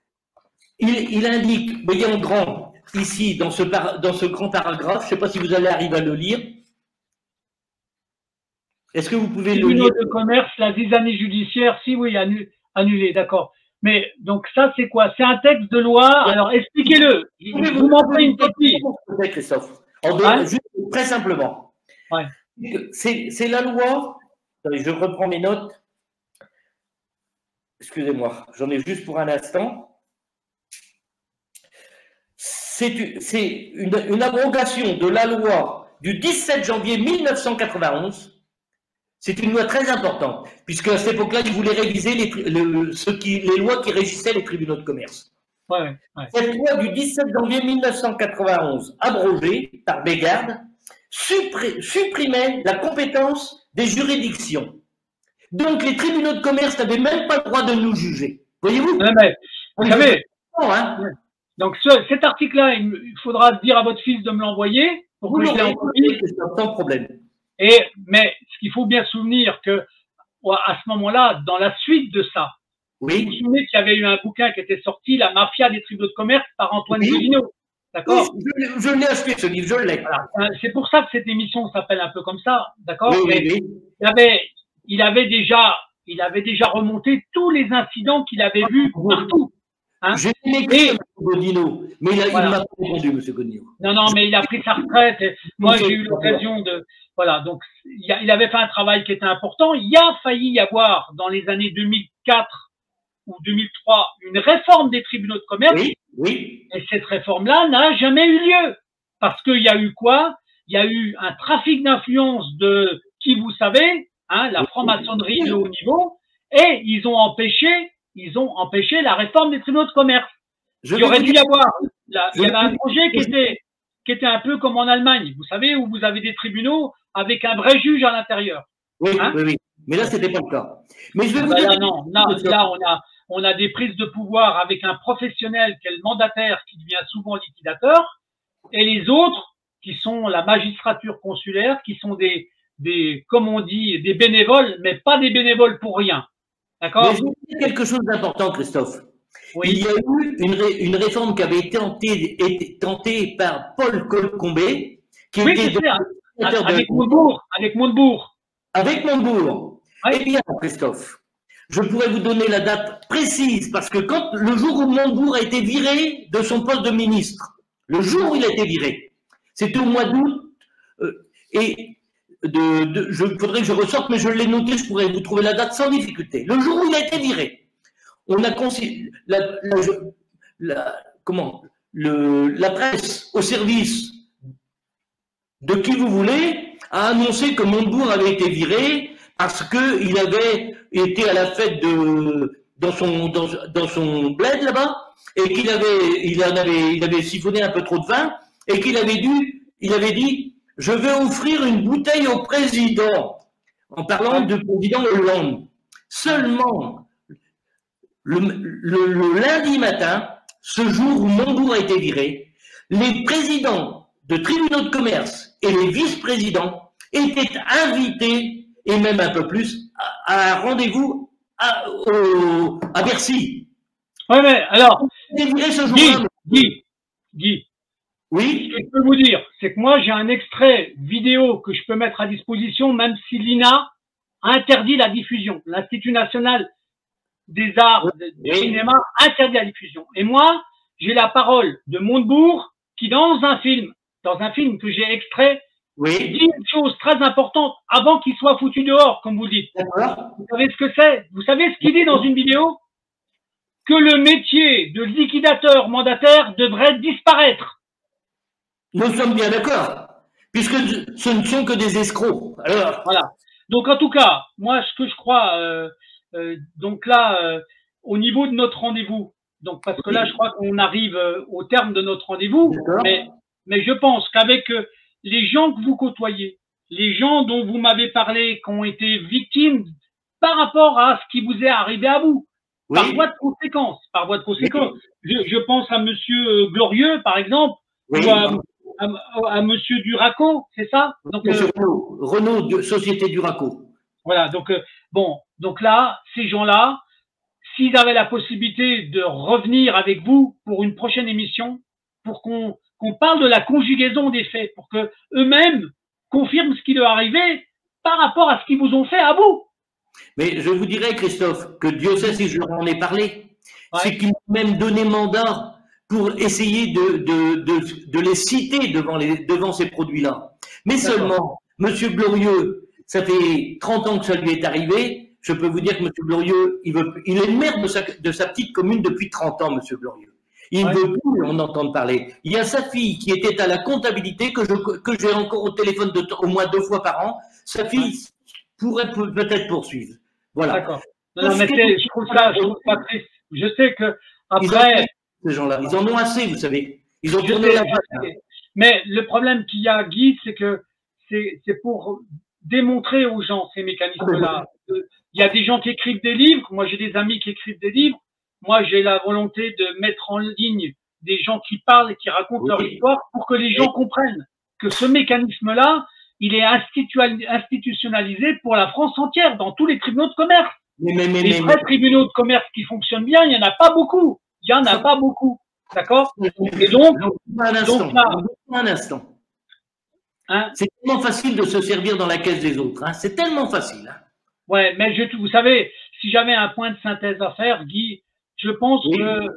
Il indique, vous voyez en grand, ici, dans ce grand paragraphe, je ne sais pas si vous allez arriver à le lire. Est-ce que vous pouvez le lire? Tribunal de commerce, la 10 années judiciaires, si oui, annulé, d'accord. Mais donc ça, c'est quoi? C'est un texte de loi. Alors expliquez-le. Vous m'en faites une copie. Christophe. Juste très simplement. Ouais. C'est la loi. Attendez, je reprends mes notes. Excusez-moi, j'en ai juste pour un instant. C'est une abrogation de la loi du 17 janvier 1991. C'est une loi très importante, puisque à cette époque-là, ils voulaient réviser les lois qui régissaient les tribunaux de commerce. Ouais. Cette loi du 17 janvier 1991, abrogée par Bégarde, supprimait la compétence des juridictions. Donc, les tribunaux de commerce n'avaient même pas le droit de nous juger. Voyez-vous? Vous savez, hein. Donc cet article-là, il faudra dire à votre fils de me l'envoyer pour que je l'ai en copie. Sans problème. Mais ce qu'il faut bien souvenir que à ce moment-là, dans la suite de ça, oui. Vous vous souvenez qu'il y avait eu un bouquin qui était sorti, La mafia des tribunaux de commerce, par Antoine Gélineau. D'accord? Oui, je l'ai acheté ce livre, je l'ai. Voilà. C'est pour ça que cette émission s'appelle un peu comme ça, d'accord? Oui. Il avait déjà remonté tous les incidents qu'il avait vus partout. Hein? J'ai écrit M. Godino, mais il m'a pas répondu, M. Godino. Non, mais il a pris sa retraite. Et moi, j'ai eu l'occasion de... Voilà, donc il avait fait un travail qui était important. Il a failli y avoir, dans les années 2004 ou 2003, une réforme des tribunaux de commerce. Oui. Et cette réforme-là n'a jamais eu lieu. Parce qu'il y a eu quoi? Il y a eu un trafic d'influence de qui vous savez, hein, la franc-maçonnerie de haut niveau, et ils ont empêché la réforme des tribunaux de commerce. Il aurait dû y avoir, il y avait un projet qui était un peu comme en Allemagne, vous savez, où vous avez des tribunaux avec un vrai juge à l'intérieur. Oui. Mais là, c'était pas le cas. Mais je vais vous dire. Là, on a des prises de pouvoir avec un professionnel qui est le mandataire qui devient souvent liquidateur, et les autres qui sont la magistrature consulaire, qui sont comme on dit, des bénévoles, mais pas des bénévoles pour rien. D'accord? Mais je vais vous dire quelque chose d'important, Christophe. Oui. Il y a eu une réforme qui avait été tentée par Paul Colcombé, qui Oui, était avec Montebourg. Avec Montebourg. Avec Montebourg. Oui. Eh bien, Christophe, je pourrais vous donner la date précise, parce que quand le jour où Montebourg a été viré de son poste de ministre, le jour où il a été viré, c'était au mois d'août, et il faudrait que je ressorte, mais je l'ai noté, je pourrais vous trouver la date sans difficulté. Le jour où il a été viré, on a considéré la presse au service de qui vous voulez a annoncé que Montebourg avait été viré parce qu'il avait été à la fête dans son bled là-bas et qu'il avait siphonné un peu trop de vin et qu'il avait dit je vais offrir une bouteille au président en parlant du président Hollande. Seulement le lundi matin, ce jour où Montebourg a été viré, les présidents de tribunaux de commerce et les vice-présidents étaient invités, et même un peu plus, à un rendez-vous à Bercy. Oui, mais alors, Guy, oui, ce que je peux vous dire, c'est que moi, j'ai un extrait vidéo que je peux mettre à disposition, même si l'INA interdit la diffusion. L'Institut national des arts du cinéma interdit la diffusion. Et moi, j'ai la parole de Montebourg qui, dans un film que j'ai extrait, dit une chose très importante avant qu'il soit foutu dehors, comme vous dites. Vous savez ce que c'est? Vous savez ce qu'il dit dans une vidéo? Que le métier de liquidateur mandataire devrait disparaître. Nous sommes bien d'accord, puisque ce ne sont que des escrocs. Alors, voilà. Donc, en tout cas, moi, ce que je crois, donc là, au niveau de notre rendez-vous, donc parce que là, je crois qu'on arrive au terme de notre rendez-vous, mais je pense qu'avec les gens que vous côtoyez, les gens dont vous m'avez parlé, qui ont été victimes par rapport à ce qui vous est arrivé à vous, par voie de conséquence, je pense à Monsieur Glorieux, par exemple, ou à Monsieur Duraco, c'est ça? Donc, Renaud, Société Duraco. Voilà, donc bon, donc là, ces gens-là, s'ils avaient la possibilité de revenir avec vous pour une prochaine émission, pour qu'on parle de la conjugaison des faits, pour que eux-mêmes confirment ce qui leur est arrivé par rapport à ce qu'ils vous ont fait à vous. Mais je vous dirais, Christophe, que Dieu sait si je leur en ai parlé, c'est qu'ils m'ont même donné mandat pour essayer de les citer devant ces produits-là. Mais seulement, Monsieur Glorieux, ça fait 30 ans que ça lui est arrivé. Je peux vous dire que Monsieur Glorieux, il est le maire de sa petite commune depuis 30 ans, Monsieur Glorieux. Il ne veut plus en entendre parler. Il y a sa fille qui était à la comptabilité, que j'ai encore au téléphone au moins 2 fois par an. Sa fille pourrait peut-être poursuivre. Voilà. D'accord. Non, mais je trouve ça triste. Je sais que après. Ces gens-là, ils en ont assez, vous savez. Ils ont tourné la page. Mais le problème qu'il y a, Guy, c'est que c'est pour démontrer aux gens ces mécanismes-là. Il y a des gens qui écrivent des livres. Moi, j'ai des amis qui écrivent des livres. Moi, j'ai la volonté de mettre en ligne des gens qui parlent et qui racontent leur histoire pour que les gens comprennent que ce mécanisme-là, il est institutionnalisé pour la France entière, dans tous les tribunaux de commerce. Les vrais tribunaux de commerce qui fonctionnent bien, il n'y en a pas beaucoup. Il n'y en a pas beaucoup. D'accord? Et donc, un instant. Hein? C'est tellement facile de se servir dans la caisse des autres. Hein? C'est tellement facile. Hein? Ouais, mais vous savez, si j'avais un point de synthèse à faire, Guy, je pense que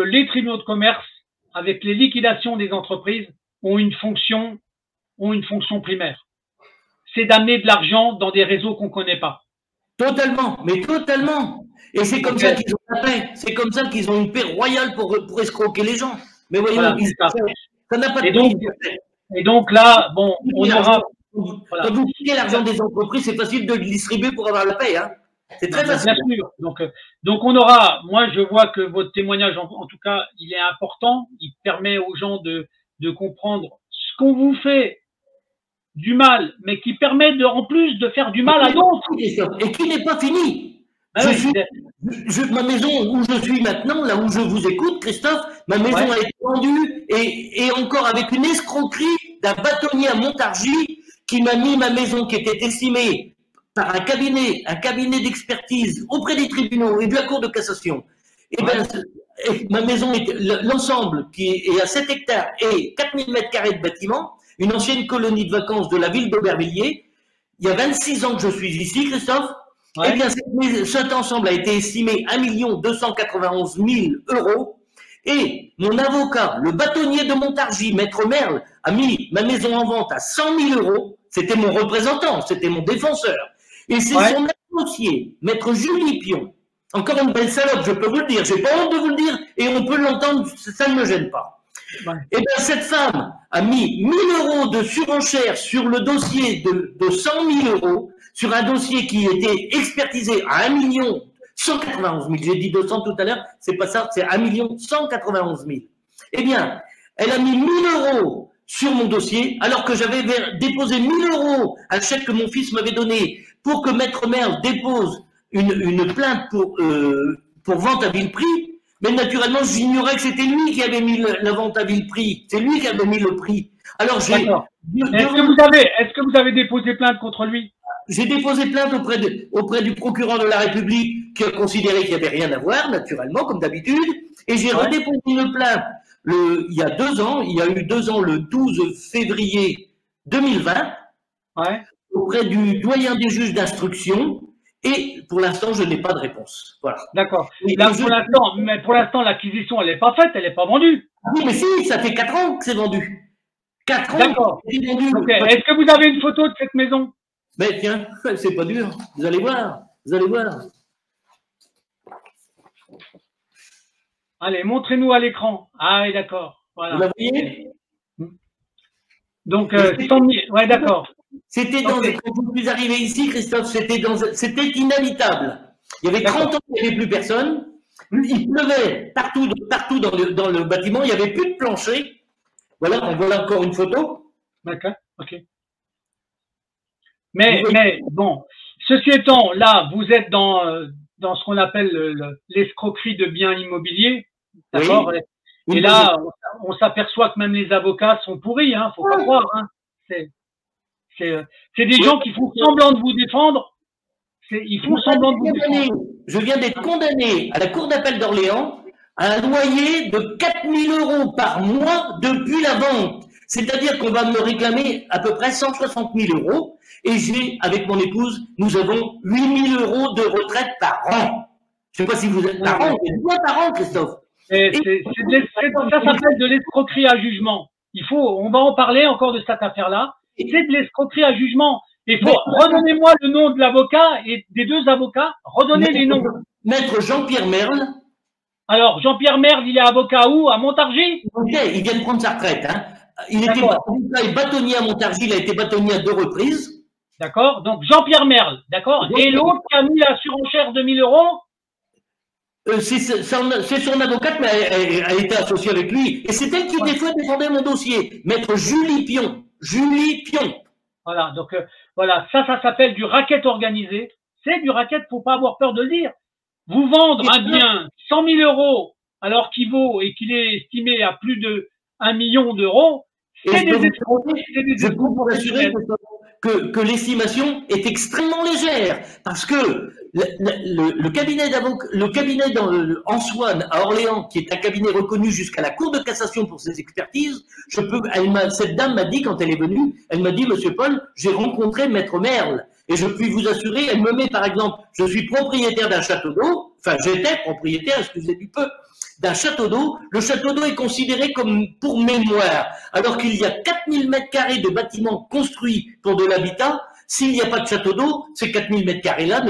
les tribunaux de commerce, avec les liquidations des entreprises, ont une fonction primaire. C'est d'amener de l'argent dans des réseaux qu'on ne connaît pas. Totalement, mais totalement. Et c'est comme ça qu'ils ont la paix. C'est comme ça qu'ils ont une paix royale pour escroquer les gens. Mais voyons, ça n'a pas de prix. Et donc là, bon, on aura. Quand vous piquez l'argent des entreprises, c'est facile de le distribuer pour avoir la paix. Hein. C'est très facile. Bien sûr. Donc on aura. Moi, je vois que votre témoignage, en tout cas, il est important. Il permet aux gens de comprendre ce qu'on vous fait du mal, mais qui permet en plus de faire du mal à d'autres. Et qui n'est pas fini. Ma maison où je suis maintenant, là où je vous écoute, Christophe, ma maison a été vendue et encore avec une escroquerie d'un bâtonnier à Montargis qui m'a mis ma maison qui était estimée par un cabinet d'expertise auprès des tribunaux et de la Cour de cassation. Et ben, ma maison, l'ensemble qui est à 7 hectares et 4000 mètres carrés de bâtiment, une ancienne colonie de vacances de la ville d'Aubervilliers. Il y a 26 ans que je suis ici, Christophe. Eh bien, cet ensemble a été estimé 1 291 000 €. Et mon avocat, le bâtonnier de Montargis, Maître Merle, a mis ma maison en vente à 100 000 €. C'était mon représentant, c'était mon défenseur. Et c'est son associé, Maître Julie Pion. Encore une belle salope, je peux vous le dire. J'ai pas honte de vous le dire et on peut l'entendre, ça ne me gêne pas. Et bien, cette femme a mis 1 000 € de surenchère sur le dossier de 100 000 €, sur un dossier qui était expertisé à 1 191 000. J'ai dit 200 tout à l'heure, c'est pas ça, c'est 1 191 000. Eh bien, elle a mis 1 000 € sur mon dossier, alors que j'avais déposé 1 000 € un chèque que mon fils m'avait donné pour que Maître Merle dépose une plainte pour vente à vil prix. Mais naturellement, j'ignorais que c'était lui qui avait mis la vente à vil prix. C'est lui qui avait mis le prix. Alors, est-ce que vous avez déposé plainte contre lui? J'ai déposé plainte auprès du procureur de la République qui a considéré qu'il n'y avait rien à voir, naturellement, comme d'habitude. Et j'ai redéposé une plainte il y a 2 ans. Il y a eu 2 ans, le 12 février 2020, auprès du doyen des juges d'instruction. Et pour l'instant, je n'ai pas de réponse. Voilà. D'accord. Pour l'instant, l'acquisition, elle n'est pas faite, elle n'est pas vendue. Oui, mais si, ça fait 4 ans que c'est vendu. 4 ans. D'accord. Est-ce que vous avez une photo de cette maison? Mais tiens, c'est pas dur. Vous allez voir. Vous allez voir. Allez, montrez-nous à l'écran. Ah oui, d'accord. Voilà. Vous la voyez? Donc, 100 000. Ouais, d'accord. C'était quand je suis arrivé ici, Christophe, c'était inhabitable. Il y avait 30 ans qu'il n'y avait plus personne. Il pleuvait partout dans le bâtiment. Il n'y avait plus de plancher. Voilà, encore une photo. D'accord, ok. Mais bon, ceci étant, là, vous êtes dans ce qu'on appelle l'escroquerie de biens immobiliers. D'accord? Oui. Et là, on s'aperçoit que même les avocats sont pourris, hein, faut pas croire, hein. C'est des gens qui font semblant de vous défendre. Ils font semblant de vous défendre. Je viens d'être condamné à la Cour d'appel d'Orléans à un loyer de 4 000 € par mois depuis la vente. C'est-à-dire qu'on va me réclamer à peu près 160 000 €. Et avec mon épouse, nous avons 8 000 € de retraite par an. Je ne sais pas si vous êtes par an, mais quoi par an, Christophe? Ça s'appelle de l'escroquerie à jugement. On va en parler encore de cette affaire-là. C'est de l'escroquerie à jugement. Il faut redonnez-moi le nom de l'avocat et des 2 avocats. Redonnez les noms. Maître Jean-Pierre Merle. Alors, Jean-Pierre Merle, il est avocat où? À Montargis? Il vient de prendre sa retraite. Hein. Il était bâtonnier à Montargis, il a été bâtonnier à 2 reprises. D'accord. Donc, Jean-Pierre Merle. D'accord. Et l'autre qui a mis la surenchère de 1 000 €? C'est son avocate, mais elle était associée avec lui. Et c'est elle qui, des fois, défendait mon dossier. Maître Julie Pion. Julie Pion. Voilà. Donc, voilà. Ça s'appelle du racket organisé. C'est du racket, faut pas avoir peur de le dire. Vous vendre un bien 100 000 € alors qu'il vaut et qu'il est estimé à plus de 1 million d'euros, c'est des escroqueries. Je peux vous rassurer que l'estimation est extrêmement légère parce que le cabinet Ansoine à Orléans, qui est un cabinet reconnu jusqu'à la Cour de cassation pour ses expertises, cette dame m'a dit quand elle est venue, elle m'a dit, Monsieur Paul, j'ai rencontré Maître Merle. Et je puis vous assurer, elle me met par exemple, je suis propriétaire d'un château d'eau, enfin j'étais propriétaire, excusez du peu, d'un château d'eau. Le château d'eau est considéré comme pour mémoire, alors qu'il y a 4000 mètres carrés de bâtiments construits pour de l'habitat. S'il n'y a pas de château d'eau, ces 4000 mètres carrés là,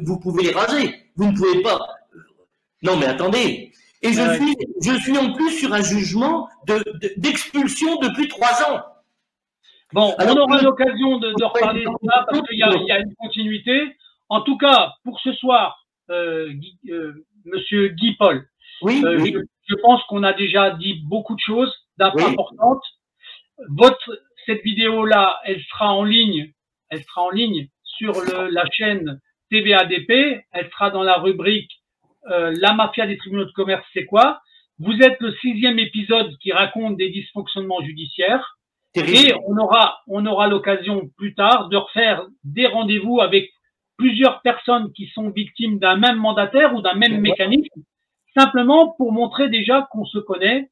vous pouvez les raser. Vous ne pouvez pas. Non mais attendez. Et je suis en plus sur un jugement d'expulsion depuis 3 ans. Bon, on aura l'occasion de reparler de ça parce qu'il y a une continuité. En tout cas, pour ce soir, Monsieur Guy Paul, je pense qu'on a déjà dit beaucoup de choses importantes. Cette vidéo-là, elle sera en ligne sur la chaîne TVADP. Elle sera dans la rubrique La mafia des tribunaux de commerce, c'est quoi? Vous êtes le 6e épisode qui raconte des dysfonctionnements judiciaires. Et on aura l'occasion plus tard de refaire des rendez-vous avec plusieurs personnes qui sont victimes d'un même mandataire ou d'un même mécanisme, simplement pour montrer déjà qu'on se connaît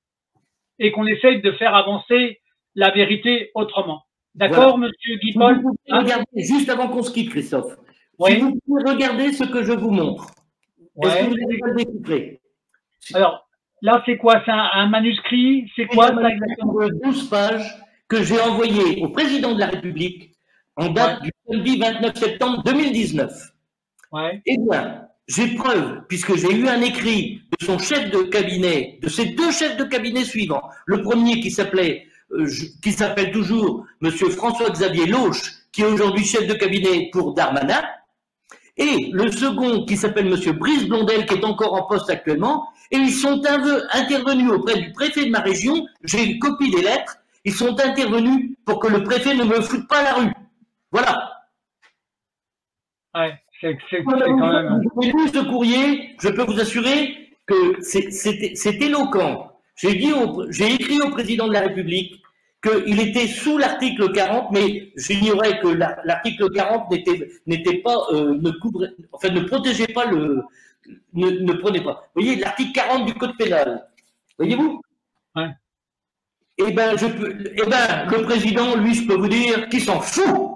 et qu'on essaye de faire avancer la vérité autrement. D'accord, monsieur Guy-Paul? Regardez, juste avant qu'on se quitte, Christophe, si vous pouvez regarder ce que je vous montre. Est-ce que vous avez déjà découvert? Alors, là, c'est quoi? C'est un manuscrit? C'est quoi ça exactement? 12 pages que j'ai envoyé au président de la République en date du samedi 29 septembre 2019. Eh bien, j'ai preuve, puisque j'ai eu un écrit de son chef de cabinet, de ses deux chefs de cabinet suivants. Le premier qui s'appelle toujours Monsieur François-Xavier Lauche, qui est aujourd'hui chef de cabinet pour Darmanin, et le second qui s'appelle Monsieur Brice Blondel, qui est encore en poste actuellement, et ils sont intervenus auprès du préfet de ma région, j'ai une copie des lettres, ils sont intervenus pour que le préfet ne me foute pas la rue. Voilà. Ouais, c'est quand même... Vous avez lu ce courrier, je peux vous assurer que c'est éloquent. J'ai écrit au président de la République qu'il était sous l'article 40, mais j'ignorais que l'article 40 n'était pas, ne protégeait pas ne prenait pas. Vous voyez, l'article 40 du Code pénal. Voyez-vous? Ouais. Eh ben, le président, lui, je peux vous dire qu'il s'en fout.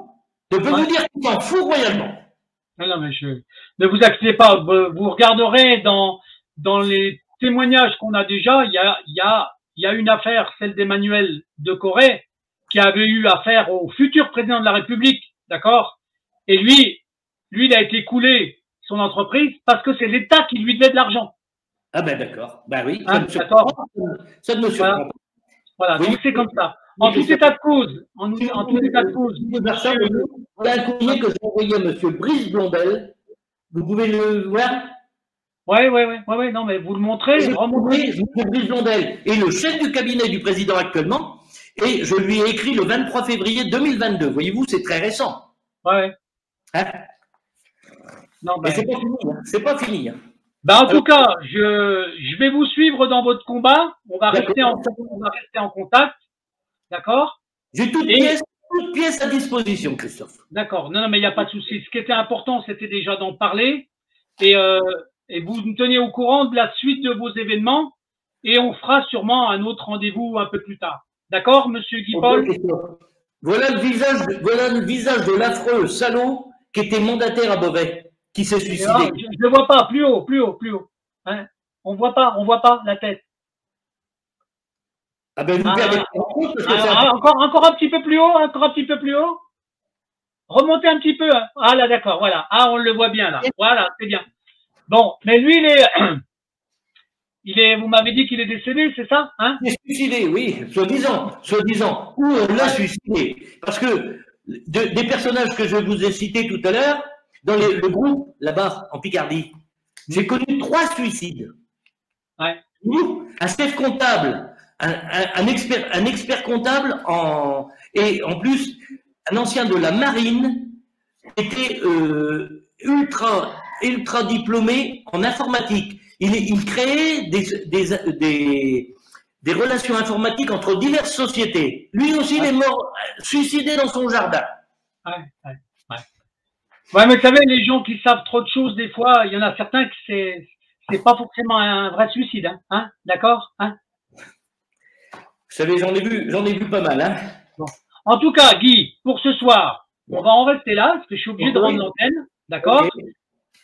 Je peux vous dire qu'il s'en fout royalement. Non, mais ne vous inquiétez pas, vous regarderez dans les témoignages qu'on a déjà, il y a une affaire, celle d'Emmanuel de Corée, qui avait eu affaire au futur président de la République, d'accord? Et lui, il a été coulé son entreprise parce que c'est l'État qui lui devait de l'argent. Ah ben d'accord, ben oui, d'accord. Ça ne me surprend pas. Voilà, donc c'est comme ça. En tout état de cause, voilà un courrier que j'ai envoyé à monsieur Brice Blondel. Vous pouvez le voir? Oui, non, mais vous le montrez, remontrez. Monsieur Brice Blondel est le chef du cabinet du président actuellement, et je lui ai écrit le 23 février 2022. Voyez-vous, c'est très récent. Ouais. Hein? Non, mais c'est pas fini, hein. C'est pas fini. Hein. En tout cas, je vais vous suivre dans votre combat. On va rester en contact. D'accord? J'ai toute pièce à disposition, Christophe. D'accord. Non, mais il n'y a pas de souci. Ce qui était important, c'était déjà d'en parler. Et vous nous tenez au courant de la suite de vos événements. Et on fera sûrement un autre rendez-vous un peu plus tard. D'accord, monsieur Guy-Paul? Voilà le visage de l'affreux salaud qui était mandataire à Beauvais, qui s'est suicidé. Je ne le vois pas. Plus haut. Hein? On voit pas la tête. Ah ben, vous perdez encore un petit peu plus haut, Remontez un petit peu. Ah là, d'accord, voilà. Ah, on le voit bien là. Voilà, c'est bien. Bon, mais lui, vous m'avez dit qu'il est décédé, c'est ça, hein? Il est suicidé, oui, soi-disant. Ou on l'a suicidé. Parce que des personnages que je vous ai cités tout à l'heure, dans le groupe, là-bas, en Picardie, j'ai connu 3 suicides. Ouais. Un chef comptable, un expert comptable et en plus un ancien de la marine était ultra diplômé en informatique. Il créait des relations informatiques entre diverses sociétés. Lui aussi, il est mort, suicidé dans son jardin. Ouais, mais vous savez, les gens qui savent trop de choses, des fois, il y en a certains que c'est pas forcément un vrai suicide, hein, d'accord, hein? Vous savez, j'en ai vu pas mal, hein. Bon. En tout cas, Guy, pour ce soir, on va en rester là, parce que je suis obligé de rendre l'antenne, d'accord? Okay.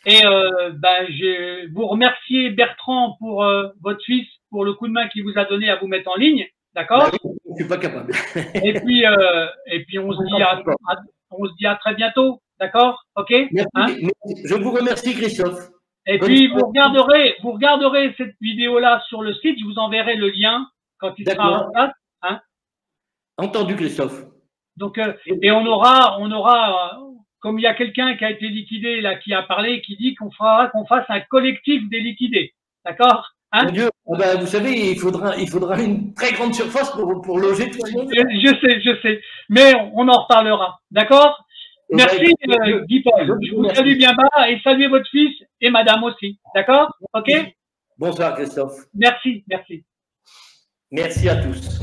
Et je vous remercier, Bertrand, pour votre fils, pour le coup de main qu'il vous a donné à vous mettre en ligne, d'accord? Je suis pas capable. et puis on se dit à très bientôt, d'accord? Ok? Merci. Je vous remercie, Christophe. Et puis vous regarderez cette vidéo-là sur le site, je vous enverrai le lien quand il sera en place, hein? Entendu, Christophe. Donc et on aura comme il y a quelqu'un qui a été liquidé là, qui a parlé, qui dit qu'on fasse un collectif des liquidés, d'accord, hein? Mon Dieu, vous savez, il faudra une très grande surface pour loger tout le monde. Je sais, mais on en reparlera, d'accord? Merci, Guy-Paul. Je vous salue bien bas et saluez votre fils et madame aussi, d'accord? Ok? Bonsoir, Christophe. Merci. Merci à tous.